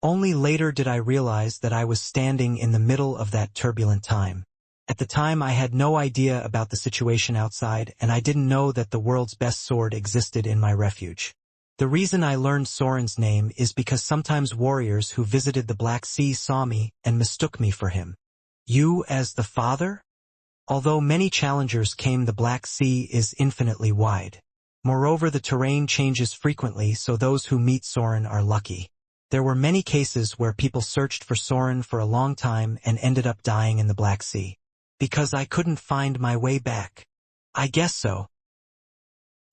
Only later did I realize that I was standing in the middle of that turbulent time. At the time I had no idea about the situation outside, and I didn't know that the world's best sword existed in my refuge. The reason I learned Soren's name is because sometimes warriors who visited the Black Sea saw me and mistook me for him. You as the father? Although many challengers came, the Black Sea is infinitely wide. Moreover, the terrain changes frequently, so those who meet Soren are lucky. There were many cases where people searched for Soren for a long time and ended up dying in the Black Sea. Because I couldn't find my way back. I guess so.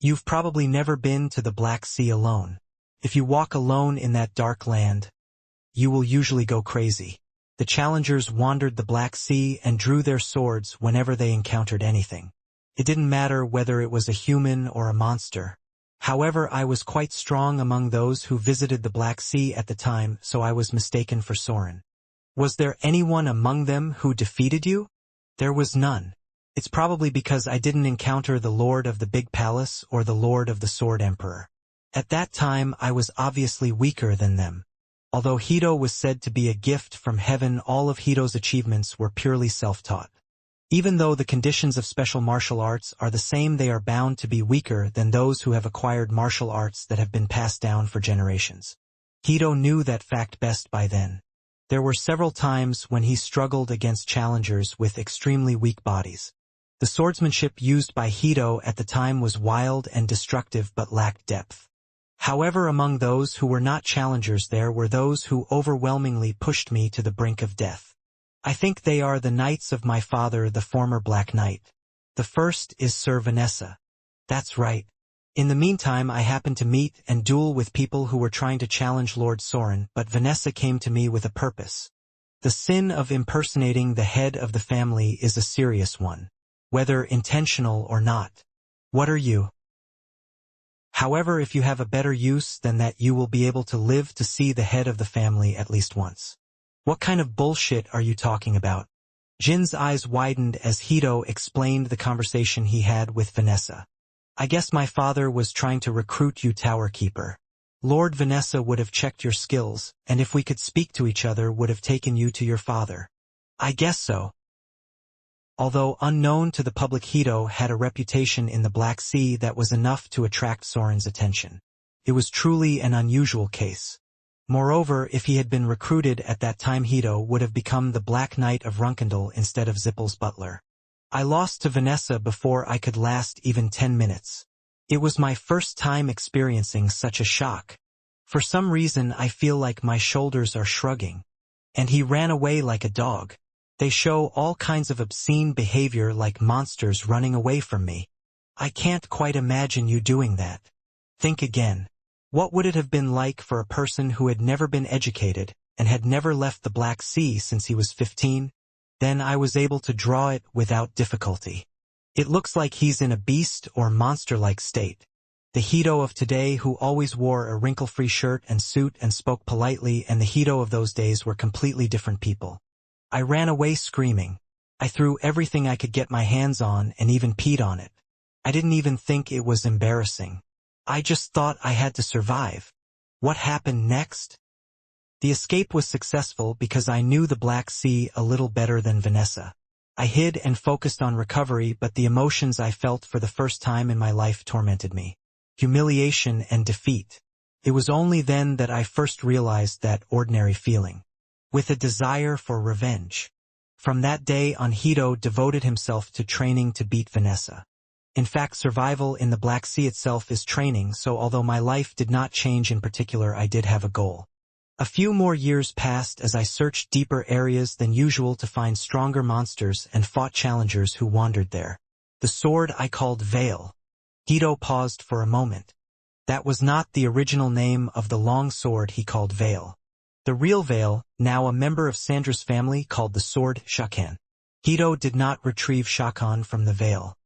You've probably never been to the Black Sea alone. If you walk alone in that dark land, you will usually go crazy. The challengers wandered the Black Sea and drew their swords whenever they encountered anything. It didn't matter whether it was a human or a monster. However, I was quite strong among those who visited the Black Sea at the time, so I was mistaken for Soren. Was there anyone among them who defeated you? There was none. It's probably because I didn't encounter the Lord of the Big Palace or the Lord of the Sword Emperor. At that time, I was obviously weaker than them. Although Hito was said to be a gift from heaven, all of Hito's achievements were purely self-taught. Even though the conditions of special martial arts are the same, they are bound to be weaker than those who have acquired martial arts that have been passed down for generations. Hito knew that fact best by then. There were several times when he struggled against challengers with extremely weak bodies. The swordsmanship used by Hito at the time was wild and destructive but lacked depth. However, among those who were not challengers, there were those who overwhelmingly pushed me to the brink of death. I think they are the knights of my father, the former Black Knight. The first is Sir Vanessa. That's right. In the meantime, I happened to meet and duel with people who were trying to challenge Lord Soren, but Vanessa came to me with a purpose. The sin of impersonating the head of the family is a serious one, whether intentional or not. What are you? However, if you have a better use than that, you will be able to live to see the head of the family at least once. What kind of bullshit are you talking about? Jin's eyes widened as Hito explained the conversation he had with Vanessa. I guess my father was trying to recruit you, Tower Keeper. Lord Vanessa would have checked your skills, and if we could speak to each other, would have taken you to your father. I guess so. Although unknown to the public, Hito had a reputation in the Black Sea that was enough to attract Soren's attention. It was truly an unusual case. Moreover, if he had been recruited at that time, Hito would have become the Black Knight of Runkendal instead of Zippel's butler. I lost to Vanessa before I could last even 10 minutes. It was my first time experiencing such a shock. For some reason, I feel like my shoulders are shrugging. And he ran away like a dog. They show all kinds of obscene behavior, like monsters running away from me. I can't quite imagine you doing that. Think again. What would it have been like for a person who had never been educated and had never left the Black Sea since he was 15? Then I was able to draw it without difficulty. It looks like he's in a beast or monster-like state. The Hito of today, who always wore a wrinkle-free shirt and suit and spoke politely, and the Hito of those days were completely different people. I ran away screaming. I threw everything I could get my hands on and even peed on it. I didn't even think it was embarrassing. I just thought I had to survive. What happened next? The escape was successful because I knew the Black Sea a little better than Vanessa. I hid and focused on recovery, but the emotions I felt for the first time in my life tormented me. Humiliation and defeat. It was only then that I first realized that ordinary feeling. With a desire for revenge. From that day on, Hito devoted himself to training to beat Vanessa. In fact, survival in the Black Sea itself is training, so although my life did not change in particular, I did have a goal. A few more years passed as I searched deeper areas than usual to find stronger monsters and fought challengers who wandered there. The sword I called Veil. Hito paused for a moment. That was not the original name of the long sword he called Veil. The real Veil, now a member of Sandra's family, called the sword Shakan. Hito did not retrieve Shakan from the Veil.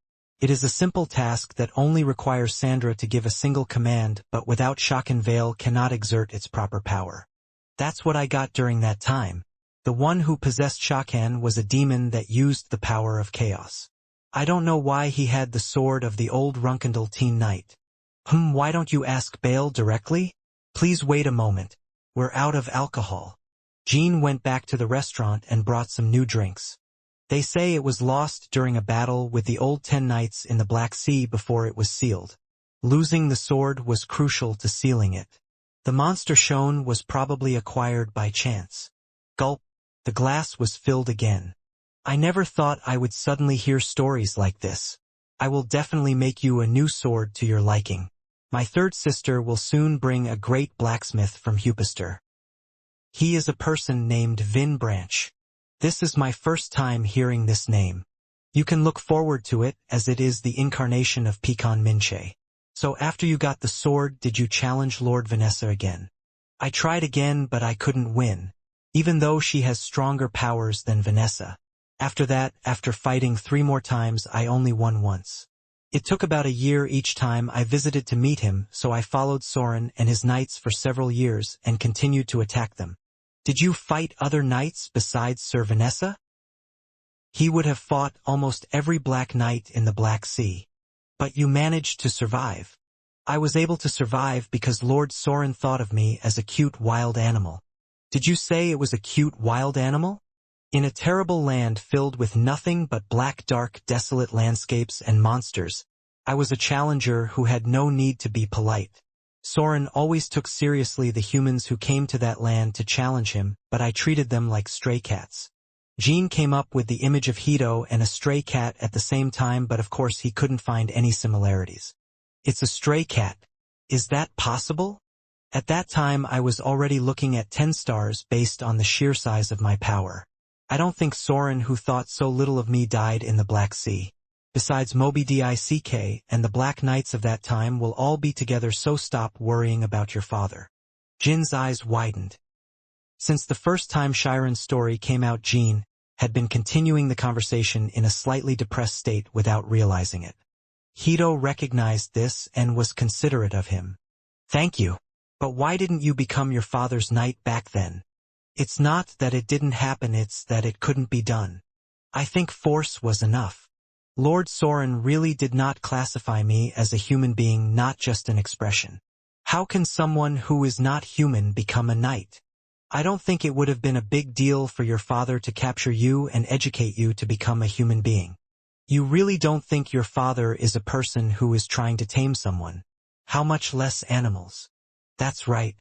It is a simple task that only requires Sandra to give a single command, but without Shakan, Veil cannot exert its proper power. That's what I got during that time. The one who possessed Shakan was a demon that used the power of chaos. I don't know why he had the sword of the old Runkendal teen knight. Why don't you ask Bale directly? Please wait a moment. We're out of alcohol. Jean went back to the restaurant and brought some new drinks. They say it was lost during a battle with the old 10 knights in the Black Sea before it was sealed. Losing the sword was crucial to sealing it. The monster shown was probably acquired by chance. Gulp. The glass was filled again. I never thought I would suddenly hear stories like this. I will definitely make you a new sword to your liking. My third sister will soon bring a great blacksmith from Hupister. He is a person named Vin Branch. This is my first time hearing this name. You can look forward to it, as it is the incarnation of Pecan Minche. So after you got the sword, did you challenge Lord Vanessa again? I tried again, but I couldn't win, even though she has stronger powers than Vanessa. After that, after fighting 3 more times, I only won once. It took about a year each time I visited to meet him, so I followed Soren and his knights for several years and continued to attack them. Did you fight other knights besides Sir Vanessa? He would have fought almost every Black Knight in the Black Sea. But you managed to survive. I was able to survive because Lord Soren thought of me as a cute wild animal. Did you say it was a cute wild animal? In a terrible land filled with nothing but black, dark, desolate landscapes and monsters, I was a challenger who had no need to be polite. Soren always took seriously the humans who came to that land to challenge him, but I treated them like stray cats. Jean came up with the image of Hito and a stray cat at the same time, but of course he couldn't find any similarities. It's a stray cat. Is that possible? At that time I was already looking at 10 stars based on the sheer size of my power. I don't think Soren, who thought so little of me, died in the Black Sea. Besides, Moby Dick and the Black Knights of that time will all be together, so stop worrying about your father. Jin's eyes widened. Since the first time Shiren's story came out, Jean had been continuing the conversation in a slightly depressed state without realizing it. Hito recognized this and was considerate of him. Thank you. But why didn't you become your father's knight back then? It's not that it didn't happen, it's that it couldn't be done. I think force was enough. Lord Soren really did not classify me as a human being, not just an expression. How can someone who is not human become a knight? I don't think it would have been a big deal for your father to capture you and educate you to become a human being. You really don't think your father is a person who is trying to tame someone? How much less animals? That's right.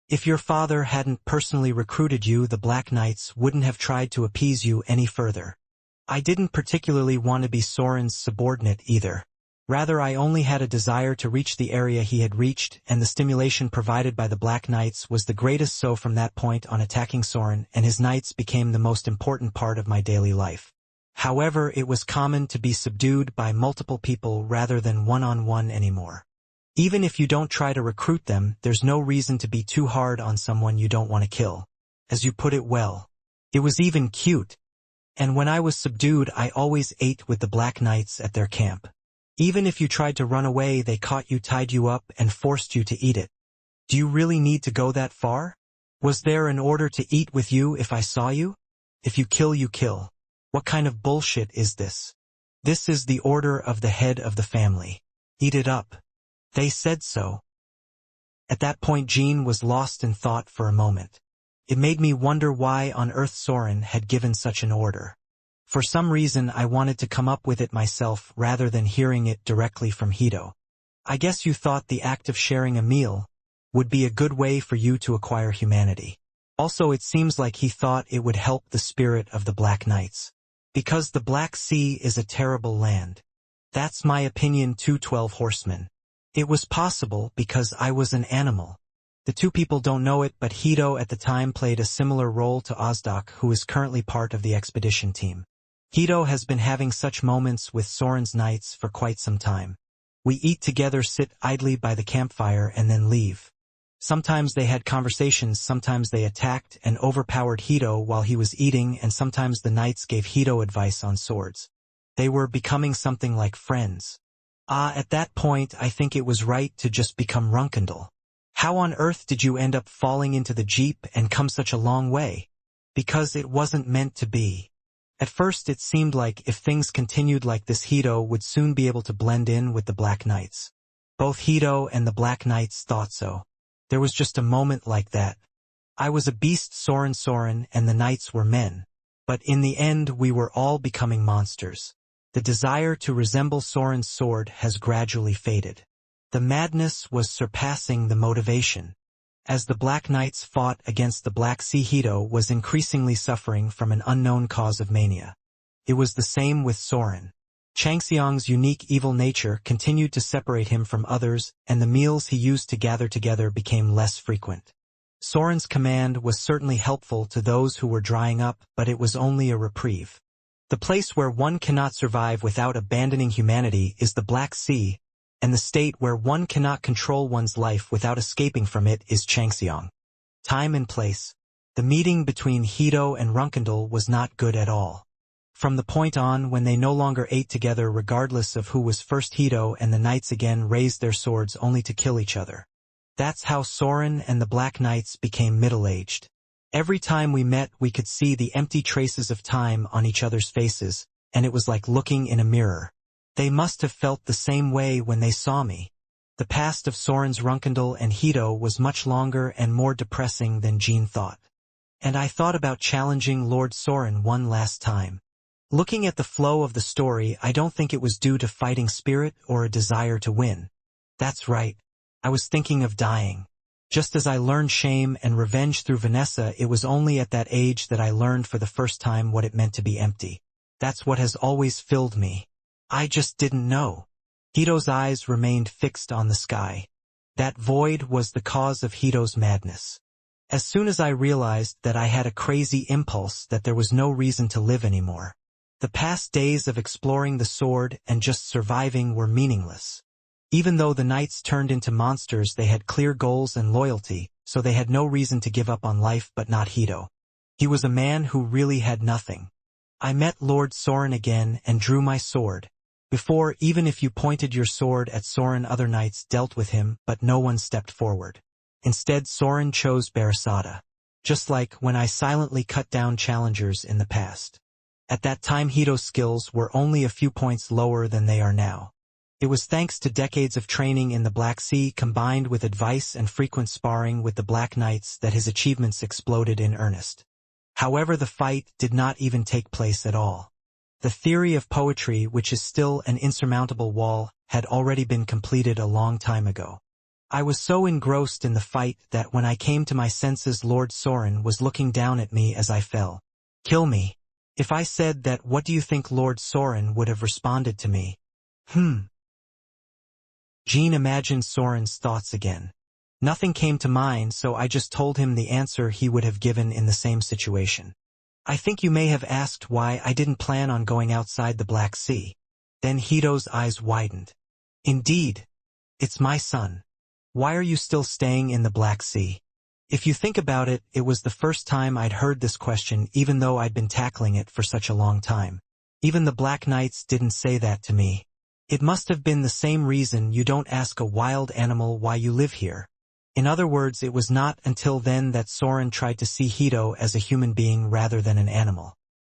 If your father hadn't personally recruited you, the Black Knights wouldn't have tried to appease you any further. I didn't particularly want to be Soren's subordinate either. Rather, I only had a desire to reach the area he had reached, and the stimulation provided by the Black Knights was the greatest. So from that point on, attacking Soren and his knights became the most important part of my daily life. However, it was common to be subdued by multiple people rather than one-on-one anymore. Even if you don't try to recruit them, there's no reason to be too hard on someone you don't want to kill. As you put it well. It was even cute. And when I was subdued, I always ate with the Black Knights at their camp. Even if you tried to run away, they caught you, tied you up, and forced you to eat it. Do you really need to go that far? Was there an order to eat with you if I saw you? If you kill, you kill. What kind of bullshit is this? This is the order of the head of the family. Eat it up. They said so. At that point, Jean was lost in thought for a moment. It made me wonder why on earth Soren had given such an order. For some reason, I wanted to come up with it myself rather than hearing it directly from Hito. I guess you thought the act of sharing a meal would be a good way for you to acquire humanity. Also, it seems like he thought it would help the spirit of the Black Knights. Because the Black Sea is a terrible land. That's my opinion too, 12 Horsemen. It was possible because I was an animal. The two people don't know it, but Hito at the time played a similar role to Ozdak, who is currently part of the expedition team. Hito has been having such moments with Soren's knights for quite some time. We eat together, sit idly by the campfire, and then leave. Sometimes they had conversations, sometimes they attacked and overpowered Hito while he was eating, and sometimes the knights gave Hito advice on swords. They were becoming something like friends. At that point I think it was right to just become Runkendal. How on earth did you end up falling into the jeep and come such a long way? Because it wasn't meant to be. At first it seemed like if things continued like this, Hito would soon be able to blend in with the Black Knights. Both Hito and the Black Knights thought so. There was just a moment like that. I was a beast, Soren, and the knights were men. But in the end we were all becoming monsters. The desire to resemble Soren's sword has gradually faded. The madness was surpassing the motivation. As the Black Knights fought against the Black Sea, Hito was increasingly suffering from an unknown cause of mania. It was the same with Soren. Changxiang's unique evil nature continued to separate him from others, and the meals he used to gather together became less frequent. Soren's command was certainly helpful to those who were drying up, but it was only a reprieve. The place where one cannot survive without abandoning humanity is the Black Sea, and the state where one cannot control one's life without escaping from it is Changxiang. Time and place. The meeting between Hito and Runkendal was not good at all. From the point on when they no longer ate together regardless of who was first, Hito and the knights again raised their swords only to kill each other. That's how Soren and the Black Knights became middle-aged. Every time we met we could see the empty traces of time on each other's faces, and it was like looking in a mirror. They must have felt the same way when they saw me. The past of Soren's, Runkendal, and Hito was much longer and more depressing than Jean thought. And I thought about challenging Lord Soren one last time. Looking at the flow of the story, I don't think it was due to fighting spirit or a desire to win. That's right. I was thinking of dying. Just as I learned shame and revenge through Vanessa, it was only at that age that I learned for the first time what it meant to be empty. That's what has always filled me. I just didn't know. Hito's eyes remained fixed on the sky. That void was the cause of Hito's madness. As soon as I realized that I had a crazy impulse, that there was no reason to live anymore. The past days of exploring the sword and just surviving were meaningless. Even though the knights turned into monsters, they had clear goals and loyalty, so they had no reason to give up on life, but not Hito. He was a man who really had nothing. I met Lord Soren again and drew my sword. Before, even if you pointed your sword at Soren, other knights dealt with him, but no one stepped forward. Instead, Soren chose Barasada. Just like when I silently cut down challengers in the past. At that time Hito's skills were only a few points lower than they are now. It was thanks to decades of training in the Black Sea combined with advice and frequent sparring with the Black Knights that his achievements exploded in earnest. However, the fight did not even take place at all. The theory of poetry, which is still an insurmountable wall, had already been completed a long time ago. I was so engrossed in the fight that when I came to my senses, Lord Soren was looking down at me as I fell. Kill me. If I said that, what do you think Lord Soren would have responded to me? Jean imagined Soren's thoughts again. Nothing came to mind, so I just told him the answer he would have given in the same situation. I think you may have asked why I didn't plan on going outside the Black Sea. Then Hito's eyes widened. Indeed. It's my son. Why are you still staying in the Black Sea? If you think about it, it was the first time I'd heard this question, even though I'd been tackling it for such a long time. Even the Black Knights didn't say that to me. It must have been the same reason you don't ask a wild animal why you live here. In other words, it was not until then that Soren tried to see Hito as a human being rather than an animal.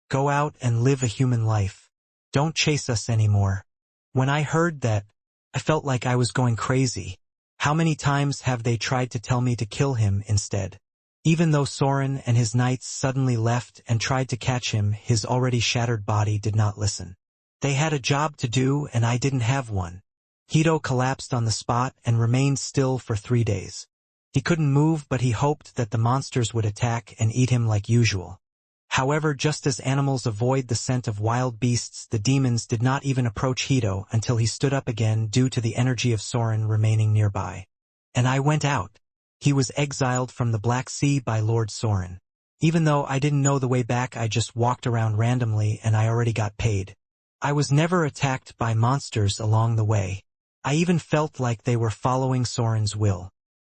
Go out and live a human life. Don't chase us anymore. When I heard that, I felt like I was going crazy. How many times have they tried to tell me to kill him instead? Even though Soren and his knights suddenly left and tried to catch him, his already shattered body did not listen. They had a job to do and I didn't have one. Hito collapsed on the spot and remained still for 3 days. He couldn't move, but he hoped that the monsters would attack and eat him like usual. However, just as animals avoid the scent of wild beasts, the demons did not even approach Hito until he stood up again due to the energy of Soren remaining nearby. And I went out. He was exiled from the Black Sea by Lord Soren. Even though I didn't know the way back, I just walked around randomly and I already got paid. I was never attacked by monsters along the way. I even felt like they were following Soren's will.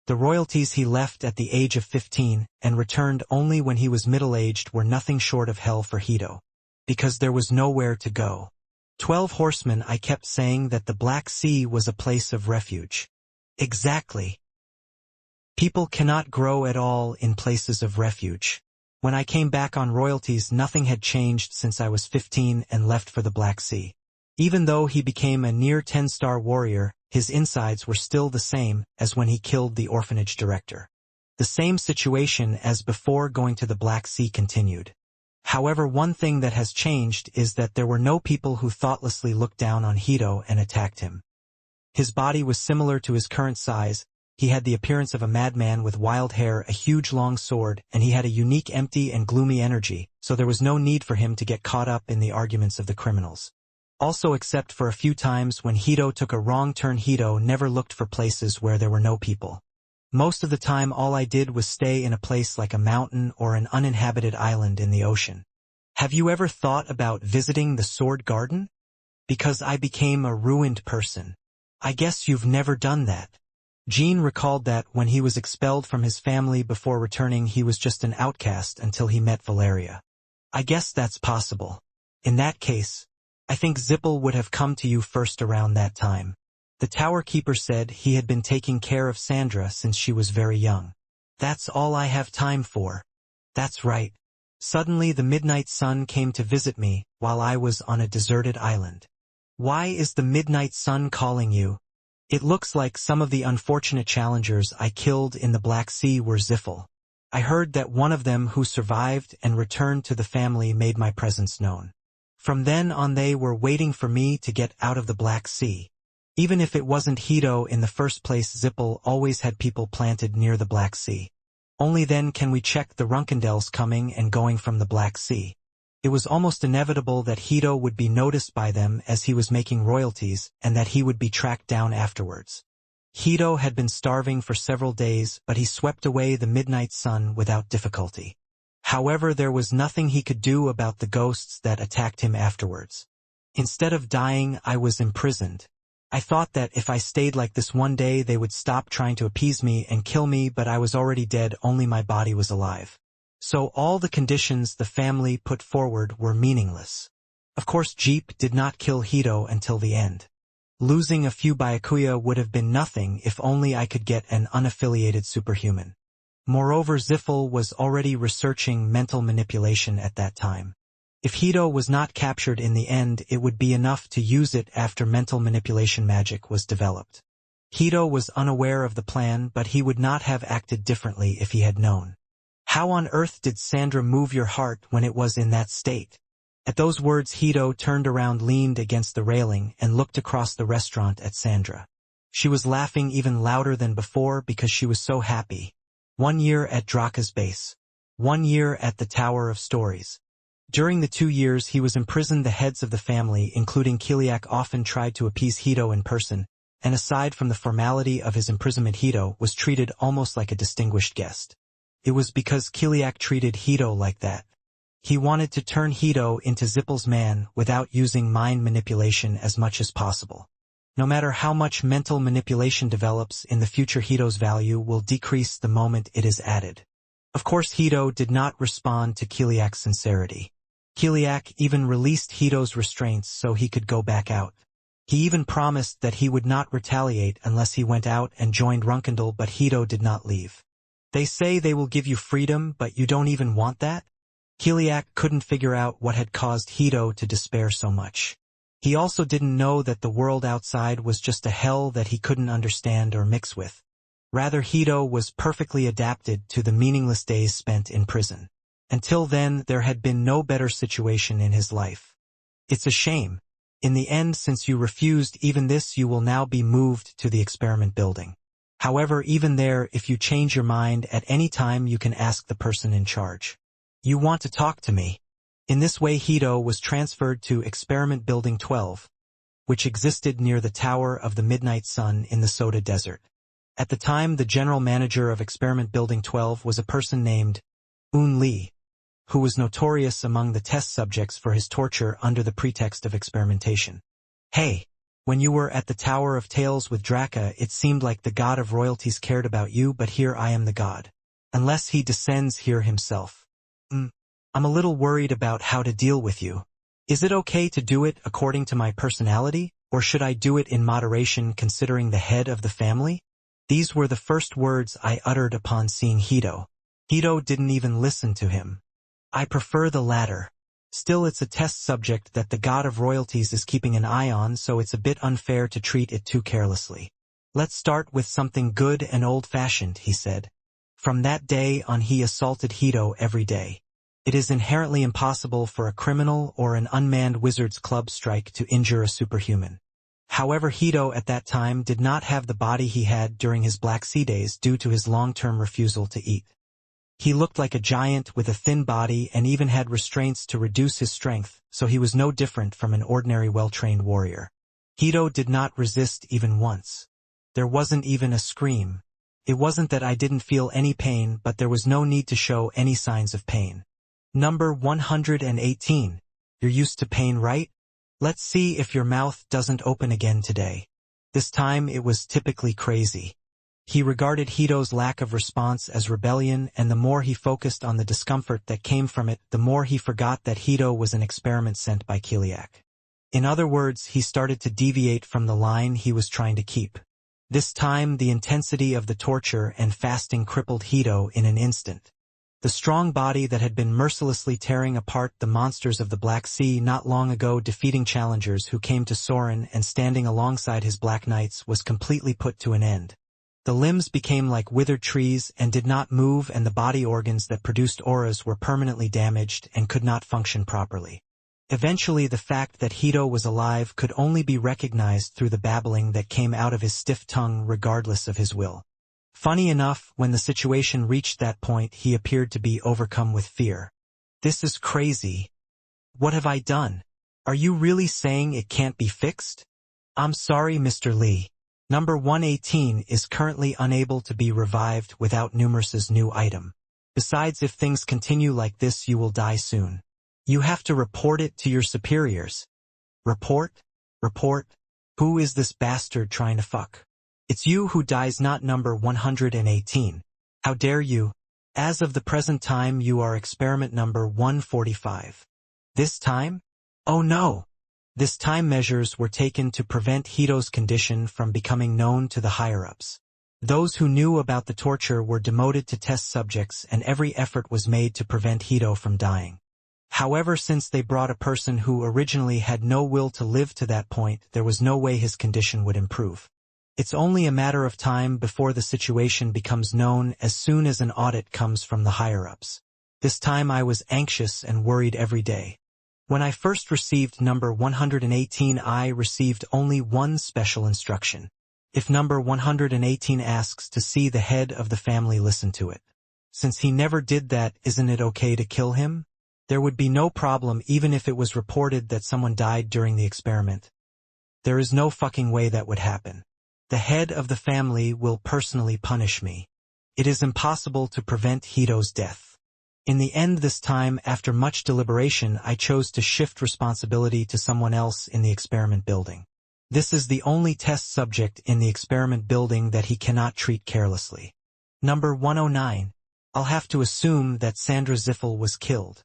The royalties he left at the age of 15 and returned only when he was middle-aged were nothing short of hell for Hito. Because there was nowhere to go. 12 Horsemen. I kept saying that the Black Sea was a place of refuge. Exactly. People cannot grow at all in places of refuge. When I came back on royalties, nothing had changed since I was 15 and left for the Black Sea. Even though he became a near 10-star warrior, his insides were still the same as when he killed the orphanage director. The same situation as before going to the Black Sea continued. However, one thing that has changed is that there were no people who thoughtlessly looked down on Hito and attacked him. His body was similar to his current size. He had the appearance of a madman with wild hair, a huge long sword, and he had a unique empty and gloomy energy, so there was no need for him to get caught up in the arguments of the criminals. Also, except for a few times when Hito took a wrong turn, Hito never looked for places where there were no people. Most of the time all I did was stay in a place like a mountain or an uninhabited island in the ocean. Have you ever thought about visiting the Sword Garden? Because I became a ruined person. I guess you've never done that. Jean recalled that when he was expelled from his family before returning, he was just an outcast until he met Valeria. I guess that's possible. In that case, I think Zippel would have come to you first around that time. The tower keeper said he had been taking care of Sandra since she was very young. That's all I have time for. That's right. Suddenly the Midnight Sun came to visit me while I was on a deserted island. Why is the Midnight Sun calling you? It looks like some of the unfortunate challengers I killed in the Black Sea were Ziffel. I heard that one of them who survived and returned to the family made my presence known. From then on they were waiting for me to get out of the Black Sea. Even if it wasn't Hito in the first place, Zippel always had people planted near the Black Sea. Only then can we check the Runkendels coming and going from the Black Sea. It was almost inevitable that Hito would be noticed by them as he was making royalties and that he would be tracked down afterwards. Hito had been starving for several days, but he swept away the Midnight Sun without difficulty. However, there was nothing he could do about the ghosts that attacked him afterwards. Instead of dying, I was imprisoned. I thought that if I stayed like this one day they would stop trying to appease me and kill me, but I was already dead, only my body was alive. So all the conditions the family put forward were meaningless. Of course, Jeep did not kill Hito until the end. Losing a few Byakuya would have been nothing if only I could get an unaffiliated superhuman. Moreover, Ziffel was already researching mental manipulation at that time. If Hito was not captured in the end, it would be enough to use it after mental manipulation magic was developed. Hito was unaware of the plan, but he would not have acted differently if he had known. How on earth did Sandra move your heart when it was in that state? At those words, Hito turned around, leaned against the railing, and looked across the restaurant at Sandra. She was laughing even louder than before because she was so happy. 1 year at Draka's base. 1 year at the Tower of Stories. During the 2 years he was imprisoned, the heads of the family, including Kiliak, often tried to appease Hito in person, and aside from the formality of his imprisonment, Hito was treated almost like a distinguished guest. It was because Kiliak treated Hito like that. He wanted to turn Hito into Zippel's man without using mind manipulation as much as possible. No matter how much mental manipulation develops in the future, Hito's value will decrease the moment it is added. Of course, Hito did not respond to Kiliak's sincerity. Kiliak even released Hito's restraints so he could go back out. He even promised that he would not retaliate unless he went out and joined Runkendel, but Hito did not leave. They say they will give you freedom, but you don't even want that? Kiliak couldn't figure out what had caused Hito to despair so much. He also didn't know that the world outside was just a hell that he couldn't understand or mix with. Rather, Hito was perfectly adapted to the meaningless days spent in prison. Until then, there had been no better situation in his life. It's a shame. In the end, since you refused even this, you will now be moved to the experiment building. However, even there, if you change your mind at any time, you can ask the person in charge. You want to talk to me? In this way, Hito was transferred to Experiment Building 12, which existed near the Tower of the Midnight Sun in the Soda Desert. At the time, the general manager of Experiment Building 12 was a person named Un Lee, who was notorious among the test subjects for his torture under the pretext of experimentation. Hey, when you were at the Tower of Tales with Draka, it seemed like the god of royalties cared about you, but here I am the god. Unless he descends here himself. I'm a little worried about how to deal with you. Is it okay to do it according to my personality, or should I do it in moderation considering the head of the family? These were the first words I uttered upon seeing Hito. Hito didn't even listen to him. I prefer the latter. Still, it's a test subject that the god of royalties is keeping an eye on, so it's a bit unfair to treat it too carelessly. Let's start with something good and old-fashioned, he said. From that day on, he assaulted Hito every day. It is inherently impossible for a criminal or an unmanned wizard's club strike to injure a superhuman. However, Hito at that time did not have the body he had during his Black Sea days due to his long-term refusal to eat. He looked like a giant with a thin body and even had restraints to reduce his strength, so he was no different from an ordinary well-trained warrior. Hito did not resist even once. There wasn't even a scream. It wasn't that I didn't feel any pain, but there was no need to show any signs of pain. Number 118. You're used to pain, right? Let's see if your mouth doesn't open again today. This time it was typically crazy. He regarded Hito's lack of response as rebellion, and the more he focused on the discomfort that came from it, the more he forgot that Hito was an experiment sent by Kiliak. In other words, he started to deviate from the line he was trying to keep. This time, the intensity of the torture and fasting crippled Hito in an instant. The strong body that had been mercilessly tearing apart the monsters of the Black Sea not long ago, defeating challengers who came to Soren and standing alongside his Black Knights, was completely put to an end. The limbs became like withered trees and did not move, and the body organs that produced auras were permanently damaged and could not function properly. Eventually, the fact that Hito was alive could only be recognized through the babbling that came out of his stiff tongue regardless of his will. Funny enough, when the situation reached that point, he appeared to be overcome with fear. This is crazy. What have I done? Are you really saying it can't be fixed? I'm sorry, Mr. Lee. Number 118 is currently unable to be revived without Numerous's new item. Besides, if things continue like this, you will die soon. You have to report it to your superiors. Report? Report? Who is this bastard trying to fuck? It's you who dies, not number 118. How dare you? As of the present time, you are experiment number 145. This time? Oh no! This time measures were taken to prevent Hito's condition from becoming known to the higher-ups. Those who knew about the torture were demoted to test subjects, and every effort was made to prevent Hito from dying. However, since they brought a person who originally had no will to live to that point, there was no way his condition would improve. It's only a matter of time before the situation becomes known as soon as an audit comes from the higher-ups. This time I was anxious and worried every day. When I first received number 118, I received only one special instruction. If number 118 asks to see the head of the family, listen to it. Since he never did that, isn't it okay to kill him? There would be no problem even if it was reported that someone died during the experiment. There is no fucking way that would happen. The head of the family will personally punish me. It is impossible to prevent Hito's death. In the end, this time, after much deliberation, I chose to shift responsibility to someone else in the experiment building. This is the only test subject in the experiment building that he cannot treat carelessly. Number 109. I'll have to assume that Sandra Ziffel was killed.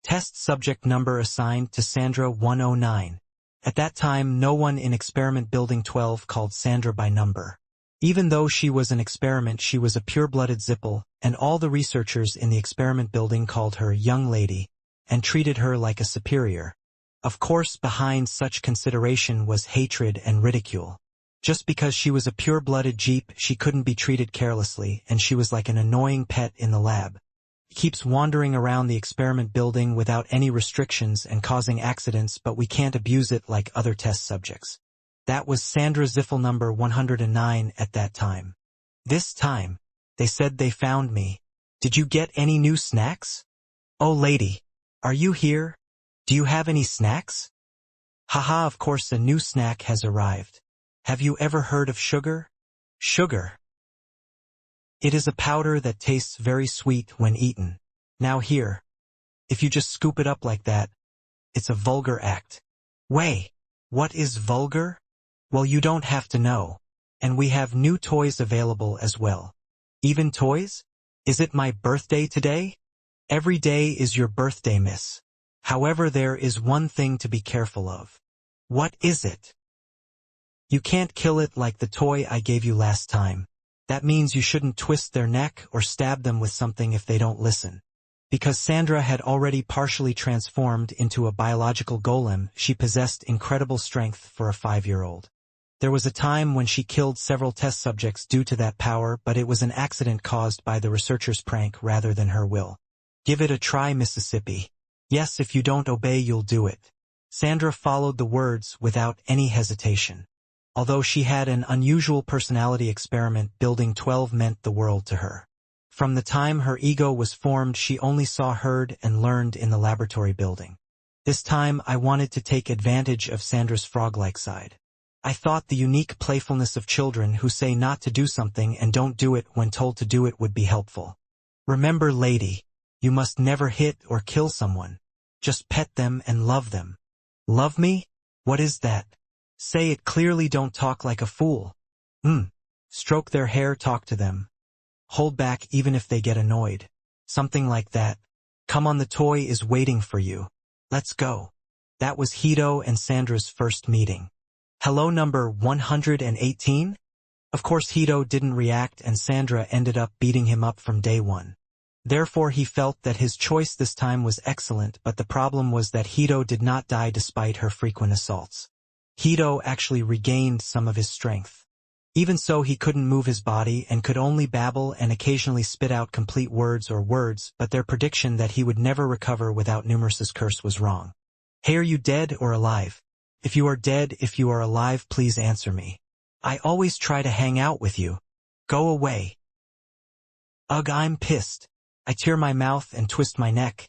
Test subject number assigned to Sandra 109. At that time, no one in experiment building 12 called Sandra by number. Even though she was an experiment, she was a pure-blooded Zippel, and all the researchers in the experiment building called her young lady and treated her like a superior. Of course, behind such consideration was hatred and ridicule. Just because she was a pure-blooded Jeep, she couldn't be treated carelessly, and she was like an annoying pet in the lab. He keeps wandering around the experiment building without any restrictions and causing accidents, but we can't abuse it like other test subjects. That was Sandra Ziffel number 109 at that time. This time, they said they found me. Did you get any new snacks? Oh lady, are you here? Do you have any snacks? Haha, of course a new snack has arrived. Have you ever heard of sugar? Sugar? It is a powder that tastes very sweet when eaten. Now here. If you just scoop it up like that, it's a vulgar act. Wait, what is vulgar? Well, you don't have to know. And we have new toys available as well. Even toys? Is it my birthday today? Every day is your birthday, miss. However, there is one thing to be careful of. What is it? You can't kill it like the toy I gave you last time. That means you shouldn't twist their neck or stab them with something if they don't listen. Because Sandra had already partially transformed into a biological golem, she possessed incredible strength for a 5-year-old. There was a time when she killed several test subjects due to that power, but it was an accident caused by the researcher's prank rather than her will. Give it a try, Mississippi. Yes, if you don't obey, you'll do it. Sandra followed the words without any hesitation. Although she had an unusual personality, experiment building 12 meant the world to her. From the time her ego was formed, she only saw, heard, and learned in the laboratory building. This time I wanted to take advantage of Sandra's frog-like side. I thought the unique playfulness of children who say not to do something and don't do it when told to do it would be helpful. Remember, lady, you must never hit or kill someone. Just pet them and love them. Love me? What is that? Say it clearly, don't talk like a fool. Stroke their hair, talk to them. Hold back even if they get annoyed. Something like that. Come on, the toy is waiting for you. Let's go. That was Hito and Sandra's first meeting. Hello, number 118? Of course, Hito didn't react and Sandra ended up beating him up from day one. Therefore, he felt that his choice this time was excellent, but the problem was that Hito did not die despite her frequent assaults. Hito actually regained some of his strength. Even so, he couldn't move his body and could only babble and occasionally spit out complete words, but their prediction that he would never recover without Numerus's curse was wrong. Hey, are you dead or alive? If you are dead, if you are alive, please answer me. I always try to hang out with you. Go away. Ugh, I'm pissed. I tear my mouth and twist my neck.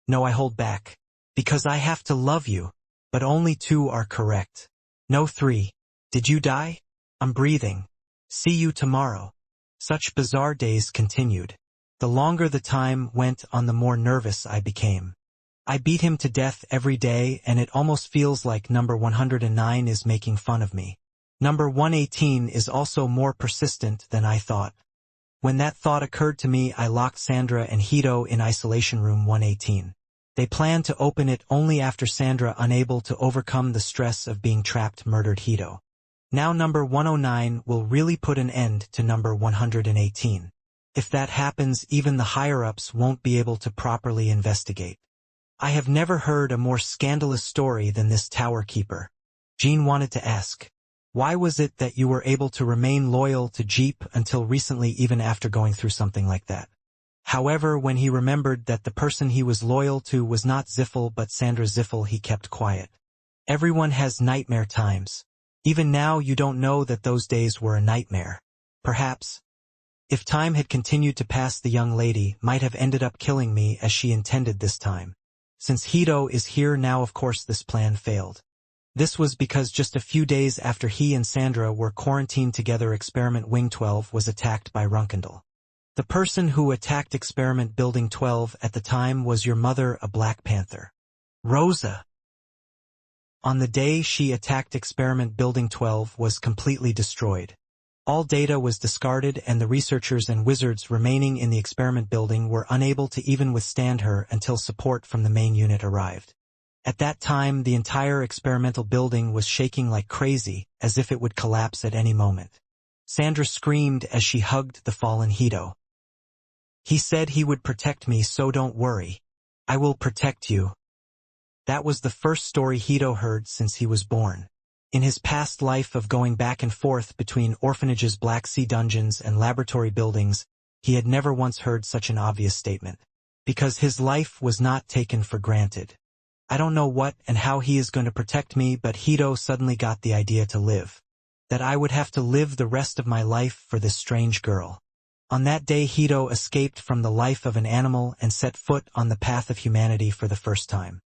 No, I hold back. Because I have to love you. But only 2 are correct. No 3. Did you die? I'm breathing. See you tomorrow. Such bizarre days continued. The longer the time went on, the more nervous I became. I beat him to death every day, and it almost feels like number 109 is making fun of me. Number 118 is also more persistent than I thought. When that thought occurred to me, I locked Sandra and Hito in isolation room 118. They planned to open it only after Sandra, unable to overcome the stress of being trapped, murdered Hito. Now number 109 will really put an end to number 118. If that happens, even the higher-ups won't be able to properly investigate. I have never heard a more scandalous story than this Tower Keeper. Jean wanted to ask, why was it that you were able to remain loyal to Jeep until recently, even after going through something like that? However, when he remembered that the person he was loyal to was not Ziffel but Sandra Ziffel, he kept quiet. Everyone has nightmare times. Even now you don't know that those days were a nightmare. Perhaps, if time had continued to pass, the young lady might have ended up killing me as she intended this time. Since Hito is here now, of course this plan failed. This was because just a few days after he and Sandra were quarantined together, Experiment Wing 12 was attacked by Runkendal. The person who attacked Experiment Building 12 at the time was your mother, a Black Panther. Rosa. On the day she attacked, Experiment Building 12 was completely destroyed. All data was discarded, and the researchers and wizards remaining in the experiment building were unable to even withstand her until support from the main unit arrived. At that time, the entire experimental building was shaking like crazy, as if it would collapse at any moment. Sandra screamed as she hugged the fallen Hito. He said he would protect me, so don't worry. I will protect you. That was the first story Hito heard since he was born. In his past life of going back and forth between orphanages, Black Sea dungeons, and laboratory buildings, he had never once heard such an obvious statement. Because his life was not taken for granted. I don't know what and how he is going to protect me, but Hito suddenly got the idea to live. That I would have to live the rest of my life for this strange girl. On that day, Hito escaped from the life of an animal and set foot on the path of humanity for the first time.